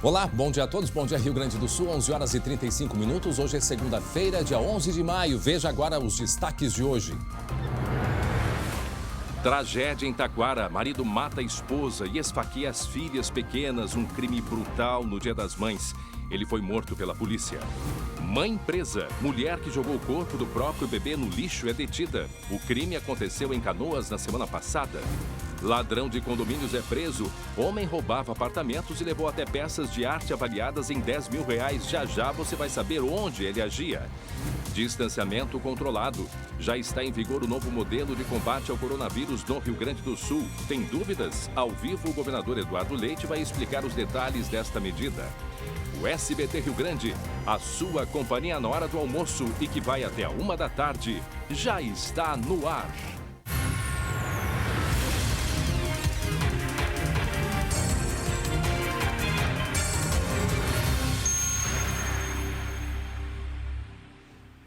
Olá, bom dia a todos, bom dia Rio Grande do Sul, 11 horas e 35 minutos. Hoje é segunda-feira, dia 11 de maio. Veja agora os destaques de hoje. Tragédia em Taquara. Marido mata a esposa e esfaqueia as filhas pequenas. Um crime brutal no Dia das Mães. Ele foi morto pela polícia. Mãe presa. Mulher que jogou o corpo do próprio bebê no lixo é detida. O crime aconteceu em Canoas na semana passada. Ladrão de condomínios é preso. Homem roubava apartamentos e levou até peças de arte avaliadas em R$10 mil. Já já você vai saber onde ele agia. Distanciamento controlado. Já está em vigor o novo modelo de combate ao coronavírus no Rio Grande do Sul. Tem dúvidas? Ao vivo, o governador Eduardo Leite vai explicar os detalhes desta medida. O SBT Rio Grande, a sua companhia na hora do almoço e que vai até a 1 da tarde, já está no ar.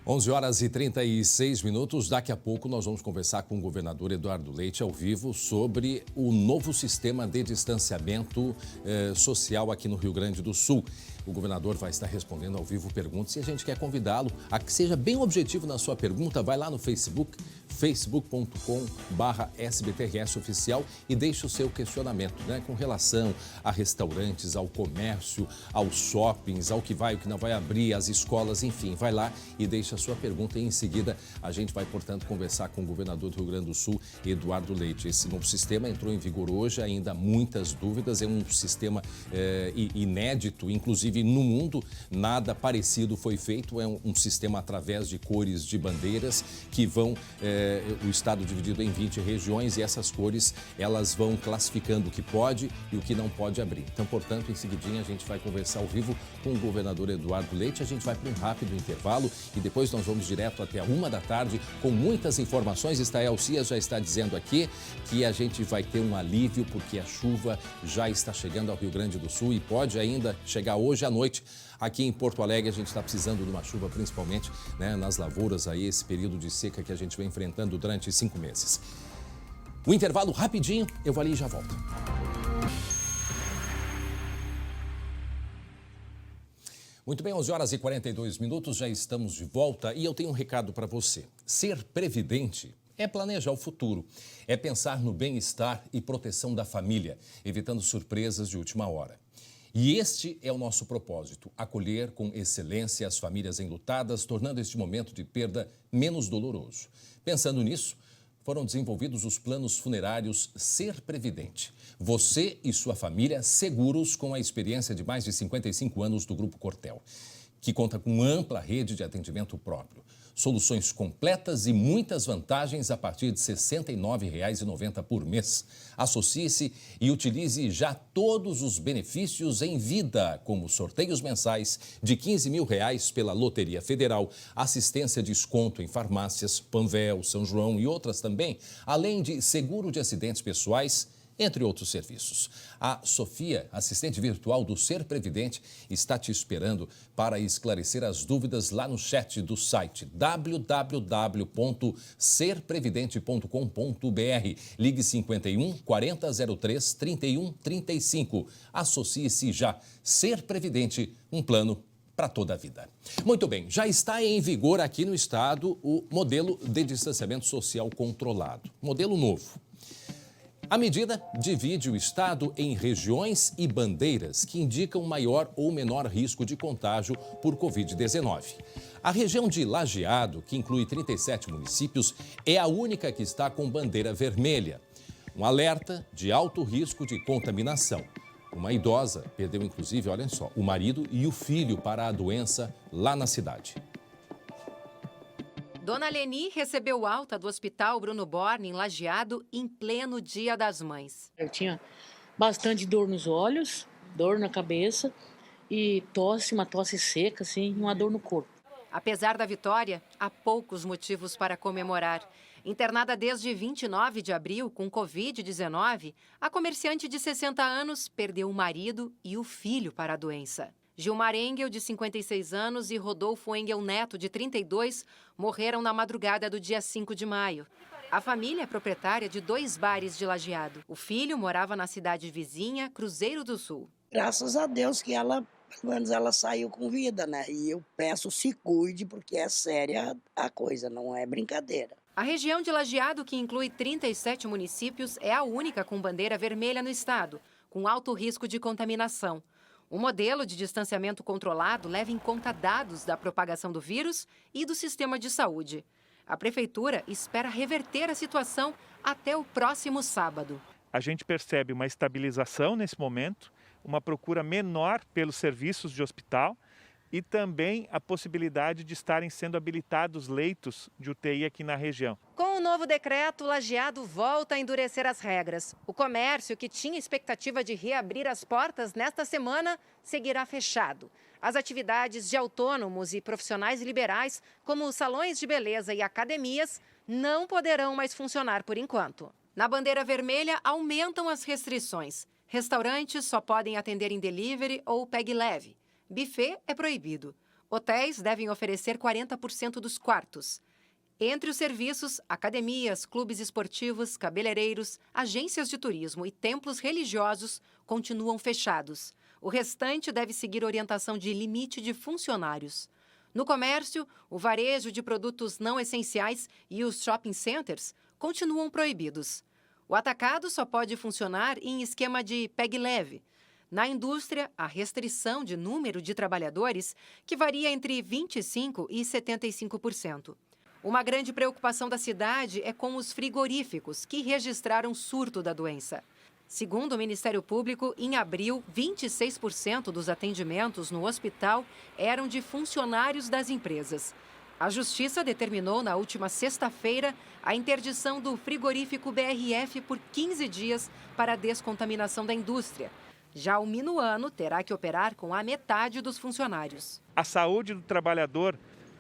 Onze horas e 36 minutos. Daqui a pouco nós vamos conversar com o governador Eduardo Leite ao vivo sobre o novo sistema de distanciamento social aqui no Rio Grande do Sul. O governador vai estar respondendo ao vivo perguntas e a gente quer convidá-lo a que seja bem objetivo na sua pergunta. Vai lá no Facebook, facebook.com/SBTRS Oficial e deixe o seu questionamento, com relação a restaurantes, ao comércio, aos shoppings, ao que vai e o que não vai abrir, às escolas, enfim. Vai lá e deixe a sua pergunta e em seguida a gente vai, portanto, conversar com o governador do Rio Grande do Sul, Eduardo Leite. Esse novo sistema entrou em vigor hoje, ainda há muitas dúvidas, é um sistema inédito, inclusive no mundo, nada parecido foi feito, é um sistema através de cores de bandeiras que vão, o estado dividido em 20 regiões e essas cores, elas vão classificando o que pode e o que não pode abrir. Então, portanto, em seguidinha a gente vai conversar ao vivo com o governador Eduardo Leite, a gente vai para um rápido intervalo e depois nós vamos direto até a 1 da tarde com muitas informações. Estael Cias já está dizendo aqui que a gente vai ter um alívio porque a chuva já está chegando ao Rio Grande do Sul e pode ainda chegar hoje à noite. Aqui em Porto Alegre a gente está precisando de uma chuva, principalmente nas lavouras, aí, esse período de seca que a gente vem enfrentando durante 5 meses. O intervalo rapidinho, eu vou ali e já volto. Muito bem, 11 horas e 42 minutos, já estamos de volta e eu tenho um recado para você. Ser previdente é planejar o futuro, é pensar no bem-estar e proteção da família, evitando surpresas de última hora. E este é o nosso propósito, acolher com excelência as famílias enlutadas, tornando este momento de perda menos doloroso. Pensando nisso, foram desenvolvidos os planos funerários Ser Previdente. Você e sua família seguros com a experiência de mais de 55 anos do Grupo Cortel, que conta com ampla rede de atendimento próprio. Soluções completas e muitas vantagens a partir de R$ 69,90 por mês. Associe-se e utilize já todos os benefícios em vida, como sorteios mensais de R$ 15 mil pela Loteria Federal, assistência de desconto em farmácias, Panvel, São João e outras também, além de seguro de acidentes pessoais, entre outros serviços. A Sofia, assistente virtual do Ser Previdente, está te esperando para esclarecer as dúvidas lá no chat do site www.serprevidente.com.br. Ligue 51 4003 31 35. Associe-se já. Ser Previdente, um plano para toda a vida. Muito bem, já está em vigor aqui no estado o modelo de distanciamento social controlado. Modelo novo. A medida divide o estado em regiões e bandeiras que indicam maior ou menor risco de contágio por Covid-19. A região de Lajeado, que inclui 37 municípios, é a única que está com bandeira vermelha. Um alerta de alto risco de contaminação. Uma idosa perdeu, inclusive, olhem só, o marido e o filho para a doença lá na cidade. Dona Leni recebeu alta do Hospital Bruno Borne, em Lajeado, em pleno Dia das Mães. Eu tinha bastante dor nos olhos, dor na cabeça e uma tosse seca, assim, e uma dor no corpo. Apesar da vitória, há poucos motivos para comemorar. Internada desde 29 de abril com Covid-19, a comerciante de 60 anos perdeu o marido e o filho para a doença. Gilmar Engel, de 56 anos, e Rodolfo Engel Neto, de 32, morreram na madrugada do dia 5 de maio. A família é proprietária de 2 bares de Lajeado. O filho morava na cidade vizinha, Cruzeiro do Sul. Graças a Deus que ela, pelo menos ela saiu com vida, né? E eu peço se cuide, porque é séria a coisa, não é brincadeira. A região de Lajeado, que inclui 37 municípios, é a única com bandeira vermelha no estado, com alto risco de contaminação. O modelo de distanciamento controlado leva em conta dados da propagação do vírus e do sistema de saúde. A prefeitura espera reverter a situação até o próximo sábado. A gente percebe uma estabilização nesse momento, uma procura menor pelos serviços de hospital e também a possibilidade de estarem sendo habilitados leitos de UTI aqui na região. Com o novo decreto, Lajeado volta a endurecer as regras. O comércio, que tinha expectativa de reabrir as portas nesta semana, seguirá fechado. As atividades de autônomos e profissionais liberais, como os salões de beleza e academias, não poderão mais funcionar por enquanto. Na bandeira vermelha, aumentam as restrições. Restaurantes só podem atender em delivery ou pegue leve. Buffet é proibido. Hotéis devem oferecer 40% dos quartos. Entre os serviços, academias, clubes esportivos, cabeleireiros, agências de turismo e templos religiosos continuam fechados. O restante deve seguir orientação de limite de funcionários. No comércio, o varejo de produtos não essenciais e os shopping centers continuam proibidos. O atacado só pode funcionar em esquema de pegue leve. Na indústria, a restrição de número de trabalhadores, que varia entre 25% e 75%. Uma grande preocupação da cidade é com os frigoríficos, que registraram surto da doença. Segundo o Ministério Público, em abril, 26% dos atendimentos no hospital eram de funcionários das empresas. A Justiça determinou na última sexta-feira a interdição do frigorífico BRF por 15 dias para a descontaminação da indústria. Já o Minuano terá que operar com a metade dos funcionários. A saúde do trabalhador,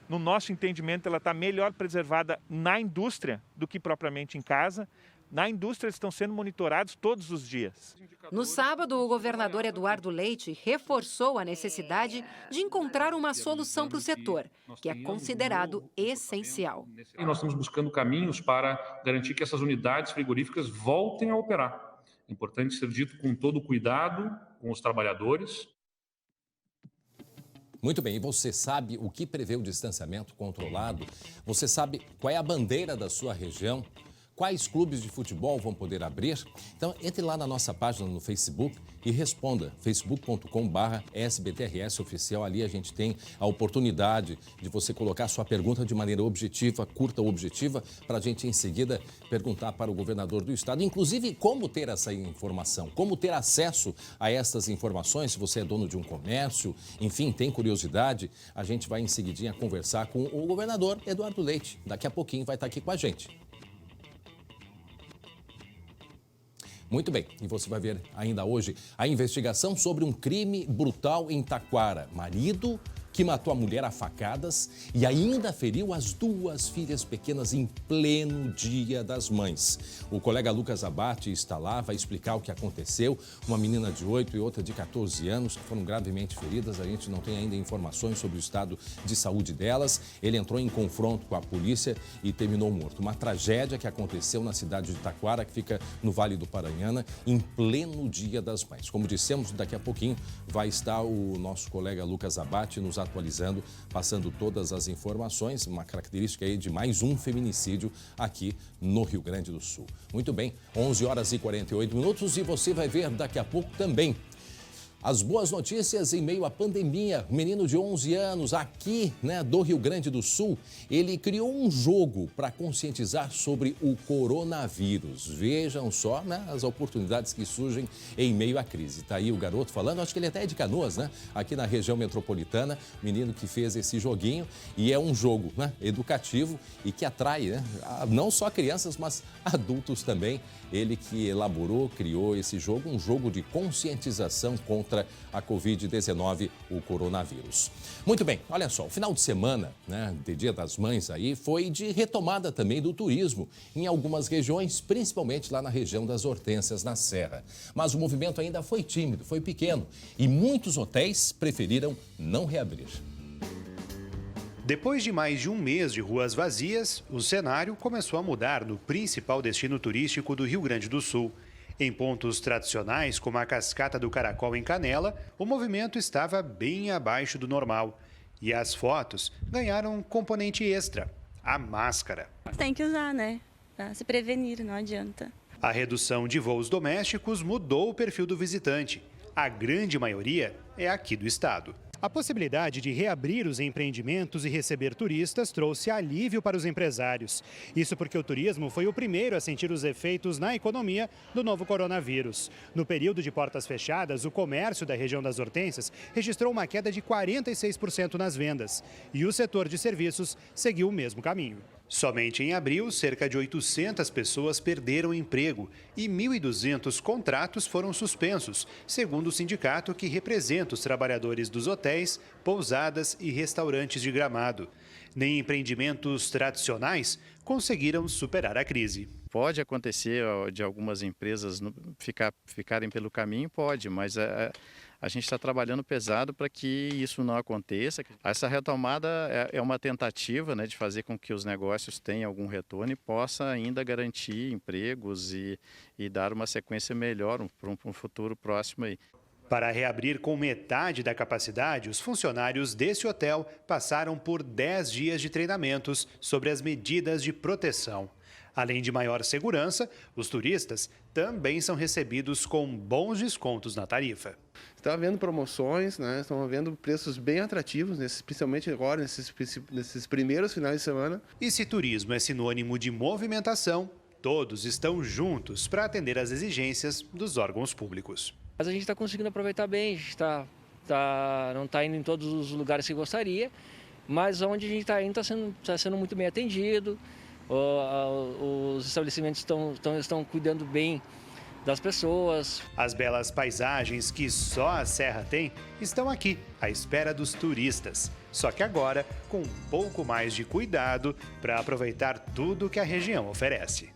no nosso entendimento, ela está melhor preservada na indústria do que propriamente em casa. Na indústria, eles estão sendo monitorados todos os dias. No sábado, o governador Eduardo Leite reforçou a necessidade de encontrar uma solução para o setor, que é considerado essencial. E nós estamos buscando caminhos para garantir que essas unidades frigoríficas voltem a operar. É importante ser dito com todo o cuidado com os trabalhadores. Muito bem, e você sabe o que prevê o distanciamento controlado? Você sabe qual é a bandeira da sua região? Quais clubes de futebol vão poder abrir? Então, entre lá na nossa página no Facebook e responda, facebook.com/SBTRS oficial. Ali a gente tem a oportunidade de você colocar sua pergunta de maneira objetiva, curta ou objetiva, para a gente em seguida perguntar para o governador do estado, inclusive como ter essa informação, como ter acesso a essas informações, se você é dono de um comércio, enfim, tem curiosidade, a gente vai em seguidinha conversar com o governador Eduardo Leite. Daqui a pouquinho vai estar aqui com a gente. Muito bem, e você vai ver ainda hoje a investigação sobre um crime brutal em Taquara. Marido que matou a mulher a facadas e ainda feriu as duas filhas pequenas em pleno Dia das Mães. O colega Lucas Abate está lá, vai explicar o que aconteceu. Uma menina de 8 e outra de 14 anos que foram gravemente feridas. A gente não tem ainda informações sobre o estado de saúde delas. Ele entrou em confronto com a polícia e terminou morto. Uma tragédia que aconteceu na cidade de Taquara, que fica no Vale do Paranhana, em pleno Dia das Mães. Como dissemos, daqui a pouquinho vai estar o nosso colega Lucas Abate nos atualizando, passando todas as informações, uma característica aí de mais um feminicídio aqui no Rio Grande do Sul. Muito bem, 11 horas e 48 minutos e você vai ver daqui a pouco também as boas notícias em meio à pandemia. Um menino de 11 anos aqui, do Rio Grande do Sul, ele criou um jogo para conscientizar sobre o coronavírus. Vejam só, as oportunidades que surgem em meio à crise. Está aí o garoto falando, acho que ele até é de Canoas, aqui na região metropolitana, menino que fez esse joguinho e é um jogo, educativo e que atrai, não só crianças, mas adultos também. Ele que elaborou, criou esse jogo, um jogo de conscientização contra a Covid-19, o coronavírus. Muito bem, olha só, o final de semana, de Dia das Mães aí, foi de retomada também do turismo em algumas regiões, principalmente lá na região das Hortênsias, na Serra. Mas o movimento ainda foi tímido, foi pequeno e muitos hotéis preferiram não reabrir. Depois de mais de um mês de ruas vazias, o cenário começou a mudar no principal destino turístico do Rio Grande do Sul. Em pontos tradicionais, como a Cascata do Caracol em Canela, o movimento estava bem abaixo do normal. E as fotos ganharam um componente extra, a máscara. Tem que usar, né? Pra se prevenir, não adianta. A redução de voos domésticos mudou o perfil do visitante. A grande maioria é aqui do estado. A possibilidade de reabrir os empreendimentos e receber turistas trouxe alívio para os empresários. Isso porque o turismo foi o primeiro a sentir os efeitos na economia do novo coronavírus. No período de portas fechadas, o comércio da região das Hortênsias registrou uma queda de 46% nas vendas. E o setor de serviços seguiu o mesmo caminho. Somente em abril, cerca de 800 pessoas perderam o emprego e 1.200 contratos foram suspensos, segundo o sindicato que representa os trabalhadores dos hotéis, pousadas e restaurantes de Gramado. Nem empreendimentos tradicionais conseguiram superar a crise. Pode acontecer de algumas empresas ficarem pelo caminho, pode, mas a gente está trabalhando pesado para que isso não aconteça. Essa retomada é uma tentativa, né, de fazer com que os negócios tenham algum retorno e possa ainda garantir empregos e dar uma sequência melhor para um futuro próximo aí. Para reabrir com metade da capacidade, os funcionários desse hotel passaram por 10 dias de treinamentos sobre as medidas de proteção. Além de maior segurança, os turistas também são recebidos com bons descontos na tarifa. Está havendo promoções, né? Estão havendo preços bem atrativos, especialmente agora, nesses primeiros finais de semana. E se turismo é sinônimo de movimentação, todos estão juntos para atender às exigências dos órgãos públicos. Mas a gente está conseguindo aproveitar bem, a gente não está indo em todos os lugares que gostaria, mas onde a gente está indo está sendo muito bem atendido. Os estabelecimentos estão cuidando bem das pessoas. As belas paisagens que só a Serra tem estão aqui, à espera dos turistas. Só que agora, com um pouco mais de cuidado para aproveitar tudo que a região oferece.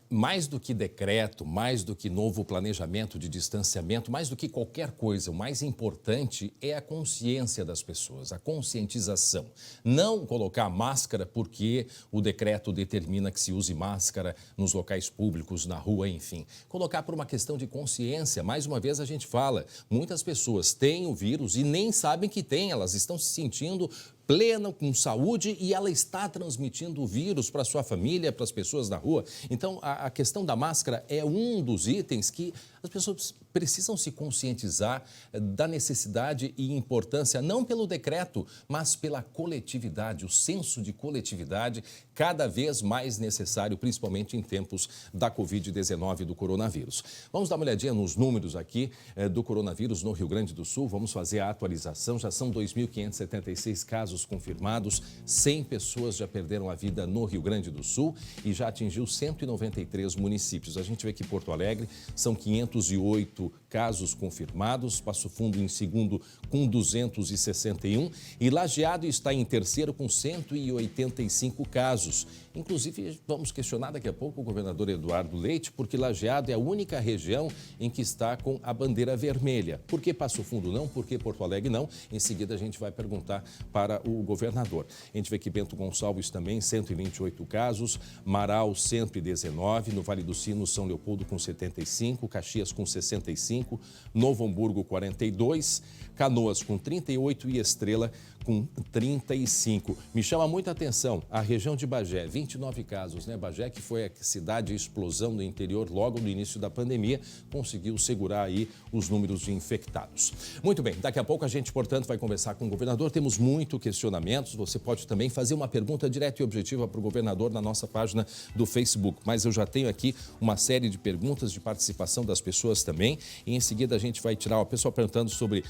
Mais do que decreto, mais do que novo planejamento de distanciamento, mais do que qualquer coisa, o mais importante é a consciência das pessoas, a conscientização. Não colocar máscara porque o decreto determina que se use máscara nos locais públicos, na rua, enfim. Colocar por uma questão de consciência. Mais uma vez a gente fala, muitas pessoas têm o vírus e nem sabem que têm, elas estão se sentindo plena, com saúde, e ela está transmitindo o vírus para sua família, para as pessoas na rua. Então, a questão da máscara é um dos itens que as pessoas precisam se conscientizar da necessidade e importância, não pelo decreto, mas pela coletividade, o senso de coletividade cada vez mais necessário, principalmente em tempos da Covid-19 e do coronavírus. Vamos dar uma olhadinha nos números aqui do coronavírus no Rio Grande do Sul. Vamos fazer a atualização. Já são 2.576 casos confirmados, 100 pessoas já perderam a vida no Rio Grande do Sul e já atingiu 193 municípios. A gente vê que Porto Alegre são 508 casos confirmados, Passo Fundo em segundo com 261 e Lajeado está em terceiro com 185 casos. Inclusive, vamos questionar daqui a pouco o governador Eduardo Leite, porque Lajeado é a única região em que está com a bandeira vermelha. Por que Passo Fundo não? Por que Porto Alegre não? Em seguida, a gente vai perguntar para o governador. A gente vê que Bento Gonçalves também, 128 casos, Marau, 119, no Vale do Sino, São Leopoldo com 75, Caxias com 65, Novo Hamburgo 42, Canoas com 38 e Estrela com 35. Me chama muita atenção a região de Bagé, 29 casos, né? Bagé, que foi a cidade de explosão no interior logo no início da pandemia, conseguiu segurar aí os números de infectados. Muito bem, daqui a pouco a gente, portanto, vai conversar com o governador. Temos muitos questionamentos. Você pode também fazer uma pergunta direta e objetiva para o governador na nossa página do Facebook. Mas eu já tenho aqui uma série de perguntas de participação das pessoas também. E em seguida a gente vai tirar o pessoal perguntando sobre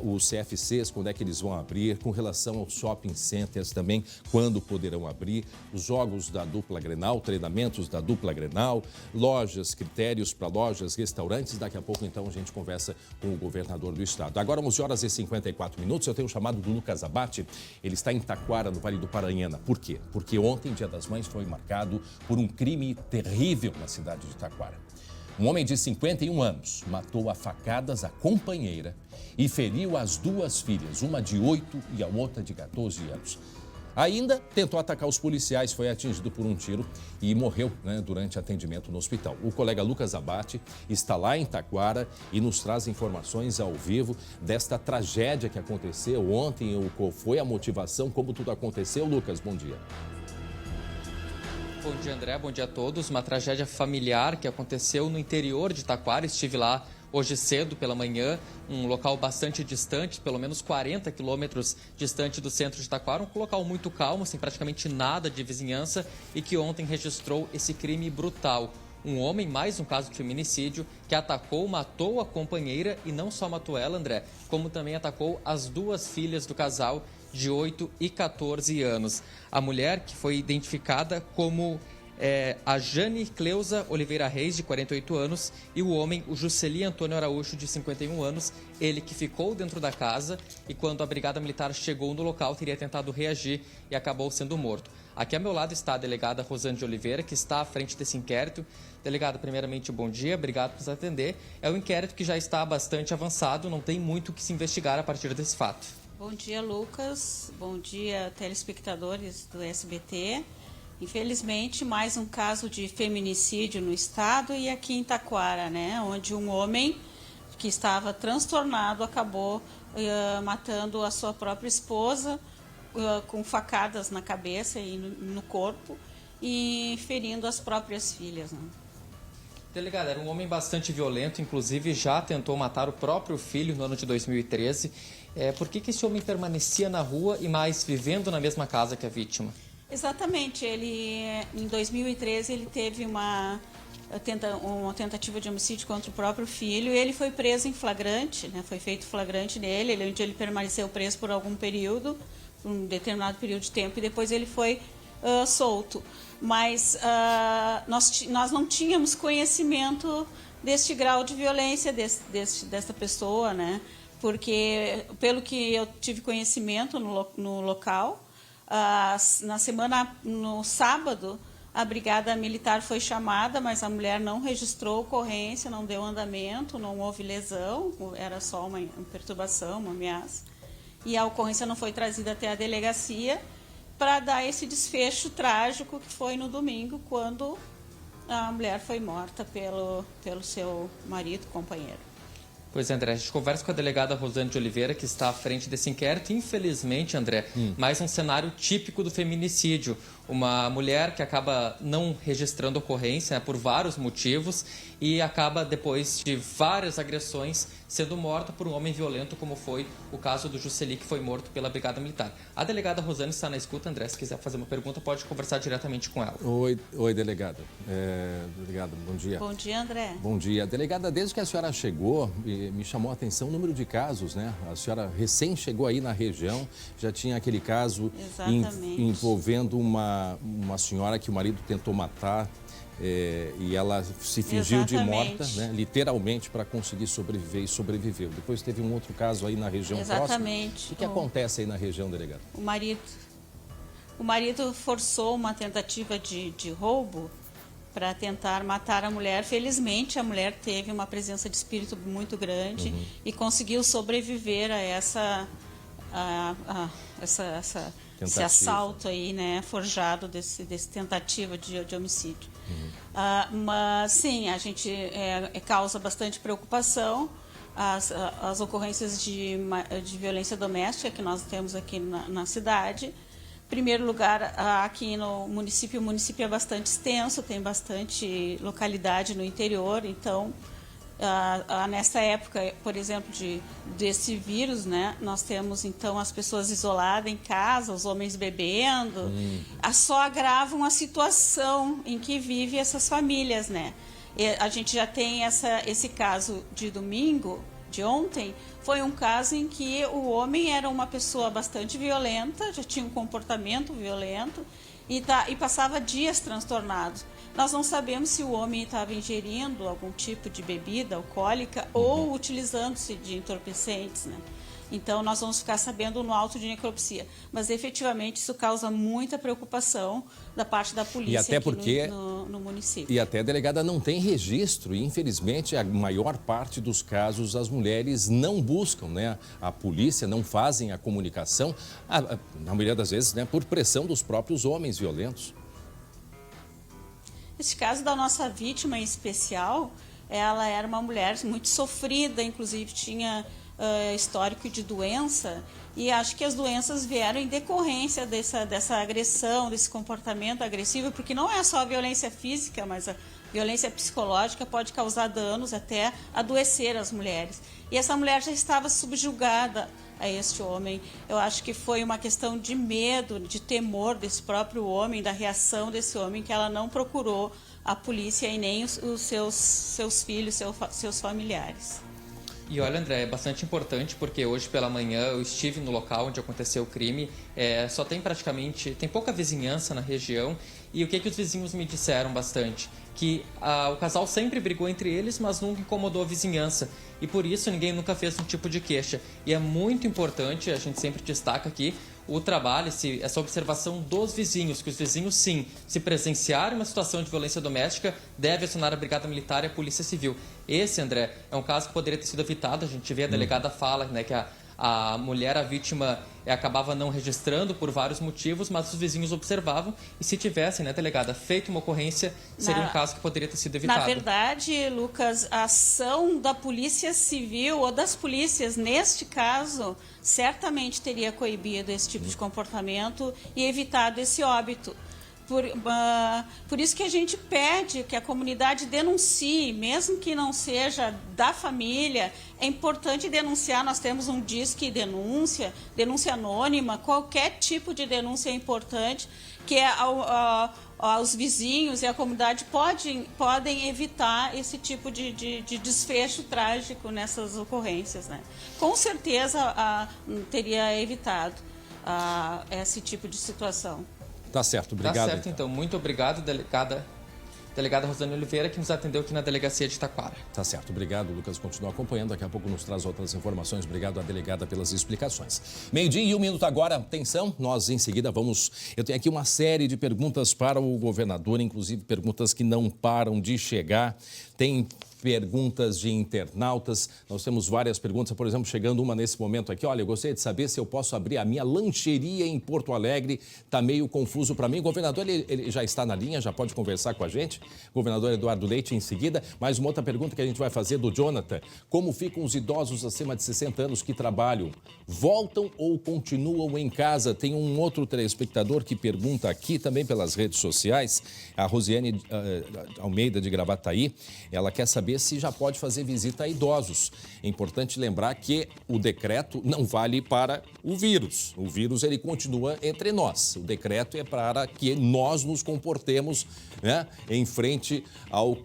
os CFCs, quando é que eles vão abrir, com relação aos shopping centers também, quando poderão abrir, os jogos da dupla Grenal, treinamentos da dupla Grenal, lojas, critérios para lojas, restaurantes. Daqui a pouco, então, a gente conversa com o governador do estado. Agora, 11h54, eu tenho o chamado do Lucas Abate. Ele está em Taquara, no Vale do Paranhana. Por quê? Porque ontem, Dia das Mães, foi marcado por um crime terrível na cidade de Taquara. Um homem de 51 anos matou a facadas a companheira e feriu as duas filhas, uma de 8 e a outra de 14 anos. Ainda tentou atacar os policiais, foi atingido por um tiro e morreu, durante atendimento no hospital. O colega Lucas Abate está lá em Taquara e nos traz informações ao vivo desta tragédia que aconteceu ontem. Qual foi a motivação, como tudo aconteceu? Lucas, bom dia. Bom dia, André. Bom dia a todos. Uma tragédia familiar que aconteceu no interior de Taquara. Estive lá hoje cedo pela manhã, um local bastante distante, pelo menos 40 quilômetros distante do centro de Taquara. Um local muito calmo, sem praticamente nada de vizinhança e que ontem registrou esse crime brutal. Um homem, mais um caso de feminicídio, que atacou, matou a companheira e não só matou ela, André, como também atacou as duas filhas do casal de 8 e 14 anos. A mulher, que foi identificada como a Jane Cleusa Oliveira Reis, de 48 anos, e o homem, o Jusceli Antônio Araújo, de 51 anos, ele que ficou dentro da casa e quando a Brigada Militar chegou no local, teria tentado reagir e acabou sendo morto. Aqui ao meu lado está a delegada Rosane de Oliveira, que está à frente desse inquérito. Delegada, primeiramente, bom dia, obrigado por nos atender. É um inquérito que já está bastante avançado, não tem muito o que se investigar a partir desse fato. Bom dia, Lucas. Bom dia, telespectadores do SBT. Infelizmente, mais um caso de feminicídio no estado e aqui em Taquara, onde um homem que estava transtornado acabou matando a sua própria esposa com facadas na cabeça e no corpo e ferindo as próprias filhas. Delegada, era um homem bastante violento, inclusive já tentou matar o próprio filho no ano de 2013. Por que esse homem permanecia na rua e mais vivendo na mesma casa que a vítima? Exatamente, em 2013 ele teve uma tentativa de homicídio contra o próprio filho e ele foi preso em flagrante, foi feito flagrante nele, onde ele permaneceu preso por algum período, um determinado período de tempo, e depois ele foi solto. Mas nós não tínhamos conhecimento deste grau de violência desta pessoa, porque pelo que eu tive conhecimento no local, no sábado, a Brigada Militar foi chamada, mas a mulher não registrou ocorrência, não deu andamento, não houve lesão, era só uma perturbação, uma ameaça. E a ocorrência não foi trazida até a delegacia para dar esse desfecho trágico que foi no domingo, quando a mulher foi morta pelo seu marido, companheiro. Pois é, André, a gente conversa com a delegada Rosane de Oliveira, que está à frente desse inquérito. Infelizmente, André, mais um cenário típico do feminicídio. Uma mulher que acaba não registrando ocorrência por vários motivos e acaba, depois de várias agressões, sendo morta por um homem violento, como foi o caso do Jusceli, que foi morto pela Brigada Militar. A delegada Rosane está na escuta. André, se quiser fazer uma pergunta, pode conversar diretamente com ela. Oi, delegada. Delegada, bom dia. Bom dia, André. Bom dia. Delegada, desde que a senhora chegou, me chamou a atenção o número de casos, A senhora recém chegou aí na região, já tinha aquele caso envolvendo uma senhora que o marido tentou matar e ela se fingiu de morta, literalmente, para conseguir sobreviver e sobreviveu. Depois teve um outro caso aí na região próxima. O que acontece aí na região, delegado? O marido forçou uma tentativa de roubo para tentar matar a mulher. Felizmente, a mulher teve uma presença de espírito muito grande e conseguiu sobreviver a esse assalto aí, forjado desse tentativa de homicídio. Mas sim, a gente causa bastante preocupação as ocorrências de violência doméstica que nós temos aqui na cidade. Em primeiro lugar, aqui no município, o município é bastante extenso, tem bastante localidade no interior, então, nessa época, por exemplo, desse vírus, nós temos, então, as pessoas isoladas em casa, os homens bebendo, só agravam a situação em que vivem essas famílias, E a gente já tem esse caso de domingo, de ontem, foi um caso em que o homem era uma pessoa bastante violenta, já tinha um comportamento violento e passava dias transtornado. Nós não sabemos se o homem estava ingerindo algum tipo de bebida alcoólica ou utilizando-se de entorpecentes, Então, nós vamos ficar sabendo no auto de necropsia. Mas, efetivamente, isso causa muita preocupação da parte da polícia e até aqui porque, no município. E até a delegada não tem registro e, infelizmente, a maior parte dos casos as mulheres não buscam, né? A polícia não fazem a comunicação, na maioria das vezes, né, por pressão dos próprios homens violentos. Nesse caso da nossa vítima em especial, ela era uma mulher muito sofrida, inclusive tinha histórico de doença, e acho que as doenças vieram em decorrência dessa agressão, desse comportamento agressivo, porque não é só a violência física, mas a violência psicológica pode causar danos, até adoecer as mulheres. E essa mulher já estava subjugada a este homem. Eu acho que foi uma questão de medo, de temor desse próprio homem, da reação desse homem, que ela não procurou a polícia e nem os seus filhos, seus familiares. E olha, André, é bastante importante porque hoje pela manhã eu estive no local onde aconteceu o crime, só tem pouca vizinhança na região, e o que os vizinhos me disseram bastante? Que o casal sempre brigou entre eles, mas nunca incomodou a vizinhança, e por isso ninguém nunca fez um tipo de queixa. E é muito importante, a gente sempre destaca aqui, o trabalho, essa observação dos vizinhos, que os vizinhos, sim, se presenciarem uma situação de violência doméstica, devem acionar a Brigada Militar e a Polícia Civil. Esse, André, é um caso que poderia ter sido evitado. A gente vê a delegada fala, né, que a mulher, a vítima, acabava não registrando por vários motivos, mas os vizinhos observavam, e se tivessem, né, delegada, feito uma ocorrência, seria um caso que poderia ter sido evitado. Na verdade, Lucas, a ação da Polícia Civil ou das polícias, neste caso, certamente teria coibido esse tipo de comportamento e evitado esse óbito. Por isso que a gente pede que a comunidade denuncie, mesmo que não seja da família, é importante denunciar. Nós temos um disque denúncia anônima, qualquer tipo de denúncia é importante, que os vizinhos e a comunidade podem evitar esse tipo de desfecho trágico nessas ocorrências, né? Com certeza teria evitado esse tipo de situação. Tá certo, obrigado. Tá certo, então. Muito obrigado, delegada Rosane Oliveira, que nos atendeu aqui na delegacia de Taquara. Tá certo, obrigado, Lucas. Continua acompanhando, daqui a pouco nos traz outras informações. Obrigado à delegada pelas explicações. 12:00 e 1 minuto agora, atenção, nós em seguida vamos... Eu tenho aqui uma série de perguntas para o governador, inclusive perguntas que não param de chegar. Tem perguntas de internautas, nós temos várias perguntas, por exemplo, chegando uma nesse momento aqui. Olha, eu gostaria de saber se eu posso abrir a minha lancheria em Porto Alegre, está meio confuso para mim. O governador, ele já está na linha, já pode conversar com a gente. Governador Eduardo Leite em seguida. Mais uma outra pergunta que a gente vai fazer do Jonathan. Como ficam os idosos acima de 60 anos que trabalham? Voltam ou continuam em casa? Tem um outro telespectador que pergunta aqui também pelas redes sociais, a Rosiane Almeida de Gravataí. Ela quer saber se já pode fazer visita a idosos. É importante lembrar que o decreto não vale para o vírus. O vírus, ele continua entre nós. O decreto é para que nós nos comportemos, né, em frente ao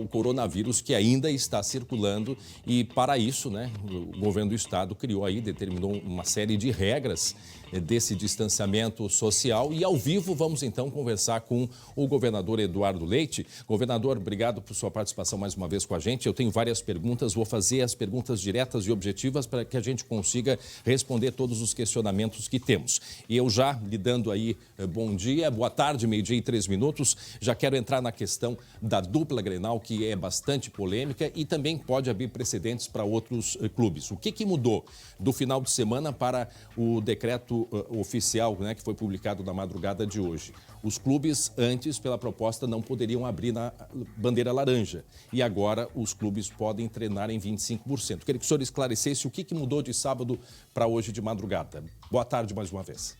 coronavírus que ainda está circulando. E para isso, né, o governo do estado determinou uma série de regras desse distanciamento social. E ao vivo vamos então conversar com o governador Eduardo Leite. Governador, obrigado por sua participação mais uma vez com a gente. Eu tenho várias perguntas, vou fazer as perguntas diretas e objetivas para que a gente consiga responder todos os questionamentos que temos. E eu já lhe dando aí bom dia, boa tarde, 12:00 e 3 minutos, já quero entrar na questão da dupla Grenal, que é bastante polêmica e também pode abrir precedentes para outros clubes. O que mudou do final de semana para o decreto oficial, né, que foi publicado na madrugada de hoje? Os clubes antes, pela proposta, não poderiam abrir na bandeira laranja e agora os clubes podem treinar em 25%. Queria que o senhor esclarecesse o que mudou de sábado para hoje de madrugada. Boa tarde mais uma vez.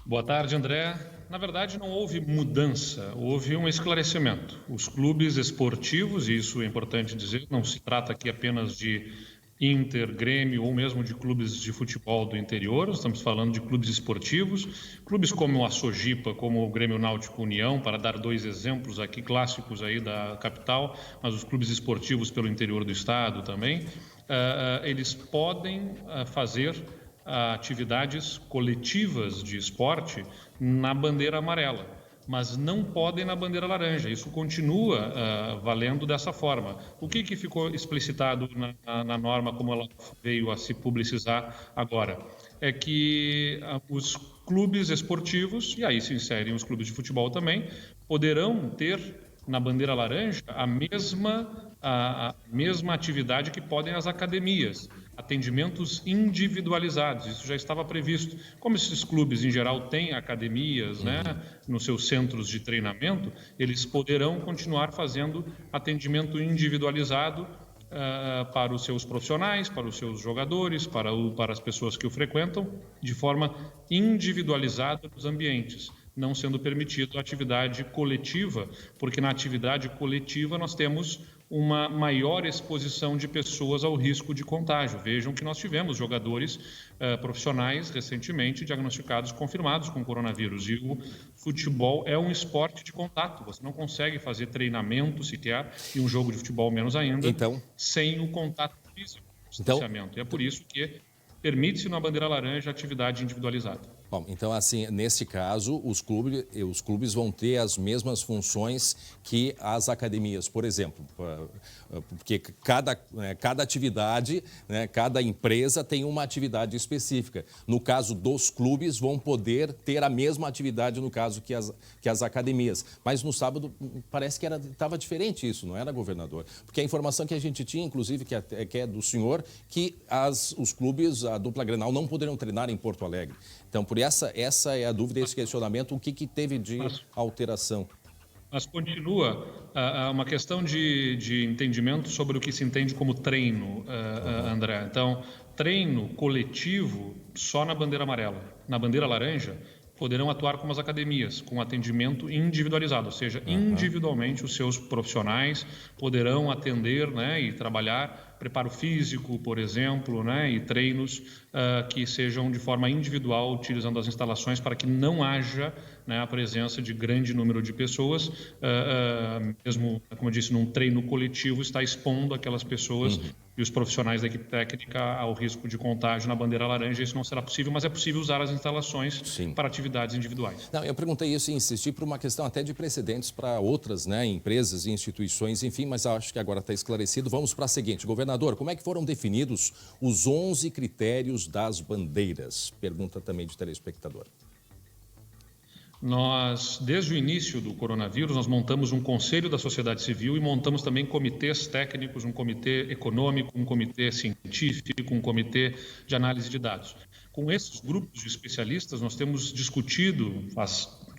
Boa tarde, André. Na verdade, não houve mudança, houve um esclarecimento. Os clubes esportivos, e isso é importante dizer, não se trata aqui apenas de Inter, Grêmio ou mesmo de clubes de futebol do interior, estamos falando de clubes esportivos, clubes como a Sojipa, como o Grêmio Náutico União, para dar dois exemplos aqui clássicos aí da capital, mas os clubes esportivos pelo interior do estado também, eles podem fazer atividades coletivas de esporte na bandeira amarela. mas não podem na bandeira laranja. Isso continua valendo dessa forma. O que ficou explicitado na norma, como ela veio a se publicizar agora? É que os clubes esportivos, e aí se inserem os clubes de futebol também, poderão ter na bandeira laranja a mesma atividade que podem as academias, atendimentos individualizados. Isso já estava previsto. Como esses clubes, em geral, têm academias, né, nos seus centros de treinamento, eles poderão continuar fazendo atendimento individualizado para os seus profissionais, para os seus jogadores, para as pessoas que o frequentam, de forma individualizada nos ambientes, não sendo permitido a atividade coletiva, porque na atividade coletiva nós temos uma maior exposição de pessoas ao risco de contágio. Vejam que nós tivemos jogadores profissionais recentemente diagnosticados, confirmados com coronavírus. E o futebol é um esporte de contato. Você não consegue fazer treinamento sequer, e um jogo de futebol menos ainda, sem o contato físico, o distanciamento. E é por isso que permite-se na bandeira laranja a atividade individualizada. Bom, então assim, nesse caso, os clubes vão ter as mesmas funções que as academias, por exemplo, porque cada atividade, né, cada empresa tem uma atividade específica. No caso dos clubes, vão poder ter a mesma atividade, no caso, que as academias. Mas no sábado, parece que estava diferente isso, não era, governador? Porque a informação que a gente tinha, inclusive, que é do senhor, que os clubes, a dupla Grenal, não poderão treinar em Porto Alegre. Então, por essa é a dúvida, esse questionamento, o que teve de alteração? Mas continua uma questão de entendimento sobre o que se entende como treino, André. Então, treino coletivo só na bandeira amarela. Na bandeira laranja, poderão atuar como as academias, com atendimento individualizado, ou seja, individualmente os seus profissionais poderão atender, né, e trabalhar preparo físico, por exemplo, né, e treinos que sejam de forma individual, utilizando as instalações para que não haja, né, a presença de grande número de pessoas, mesmo, como eu disse, num treino coletivo, está expondo aquelas pessoas e os profissionais da equipe técnica ao risco de contágio na bandeira laranja. Isso não será possível, mas é possível usar as instalações para atividades individuais. Não, eu perguntei isso e insisti por uma questão até de precedentes para outras, né, empresas e instituições, enfim, mas acho que agora está esclarecido. Vamos para a seguinte, governador, como é que foram definidos os 11 critérios das bandeiras? Pergunta também de telespectador. Nós, desde o início do coronavírus, nós montamos um conselho da sociedade civil e montamos também comitês técnicos, um comitê econômico, um comitê científico, um comitê de análise de dados. Com esses grupos de especialistas, nós temos discutido,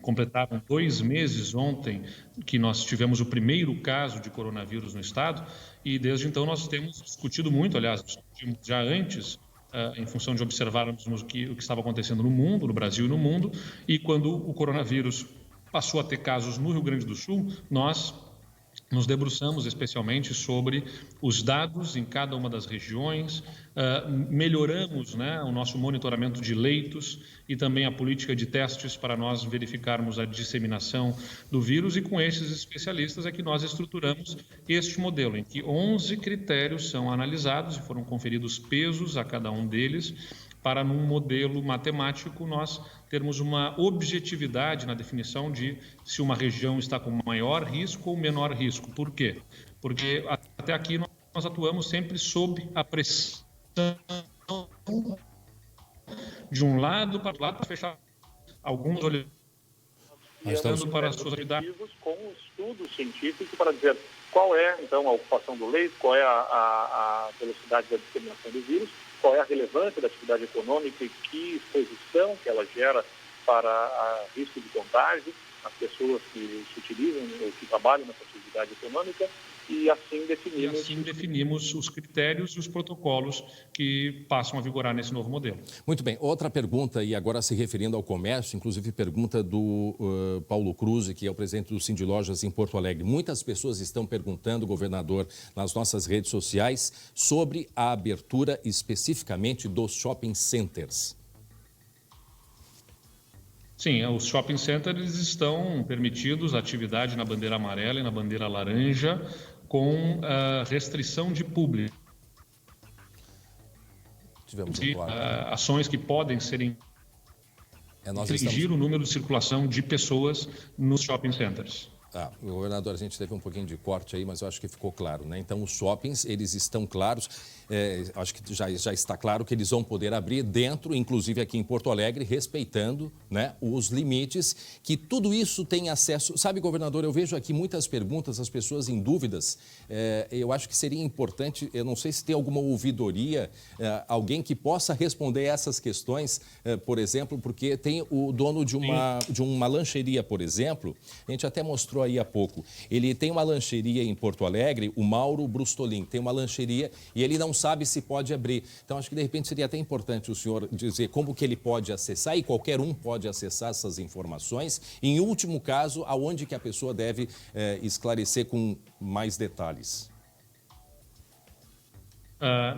completaram 2 meses ontem que nós tivemos o primeiro caso de coronavírus no estado, e desde então nós temos discutido muito, aliás, discutimos já antes, em função de observarmos o que estava acontecendo no mundo, no Brasil e no mundo, e quando o coronavírus passou a ter casos no Rio Grande do Sul, nós nos debruçamos especialmente sobre os dados em cada uma das regiões, melhoramos, né, o nosso monitoramento de leitos e também a política de testes para nós verificarmos a disseminação do vírus, e com esses especialistas é que nós estruturamos este modelo, em que 11 critérios são analisados e foram conferidos pesos a cada um deles, para num modelo matemático nós termos uma objetividade na definição de se uma região está com maior risco ou menor risco. Por quê? Porque até aqui nós atuamos sempre sob a pressão de um lado para o lado para fechar, alguns olhando para as suas atividades. Com um estudo científico para dizer qual é, então, a ocupação do leito, qual é a velocidade da disseminação do vírus, qual é a relevância da atividade econômica e que exposição que ela gera para risco de contágio, as pessoas que se utilizam ou que trabalham nessa atividade econômica, e assim definimos os critérios e os protocolos que passam a vigorar nesse novo modelo. Muito bem. Outra pergunta, e agora se referindo ao comércio, inclusive pergunta do Paulo Cruz, que é o presidente do Cindy Lojas em Porto Alegre. Muitas pessoas estão perguntando, governador, nas nossas redes sociais, sobre a abertura especificamente dos shopping centers. Sim, os shopping centers estão permitidos a atividade na bandeira amarela e na bandeira laranja, com restrição de público. Tivemos ações que podem ser restringir o número de circulação de pessoas nos shopping centers. Governador, a gente teve um pouquinho de corte aí, mas eu acho que ficou claro, né? Então, os shoppings, eles estão claros, acho que já está claro que eles vão poder abrir dentro, inclusive aqui em Porto Alegre, respeitando, né, os limites, que tudo isso tem acesso. Sabe, governador, eu vejo aqui muitas perguntas, as pessoas em dúvidas. Eu acho que seria importante, eu não sei se tem alguma ouvidoria, alguém que possa responder essas questões, por exemplo, porque tem o dono de uma lancheria, por exemplo, a gente até mostrou aí há pouco. Ele tem uma lancheria em Porto Alegre, o Mauro Brustolin, tem uma lancheria e ele não sabe se pode abrir. Então, acho que de repente seria até importante o senhor dizer como que ele pode acessar, e qualquer um pode acessar essas informações. Em último caso, aonde que a pessoa deve esclarecer com mais detalhes.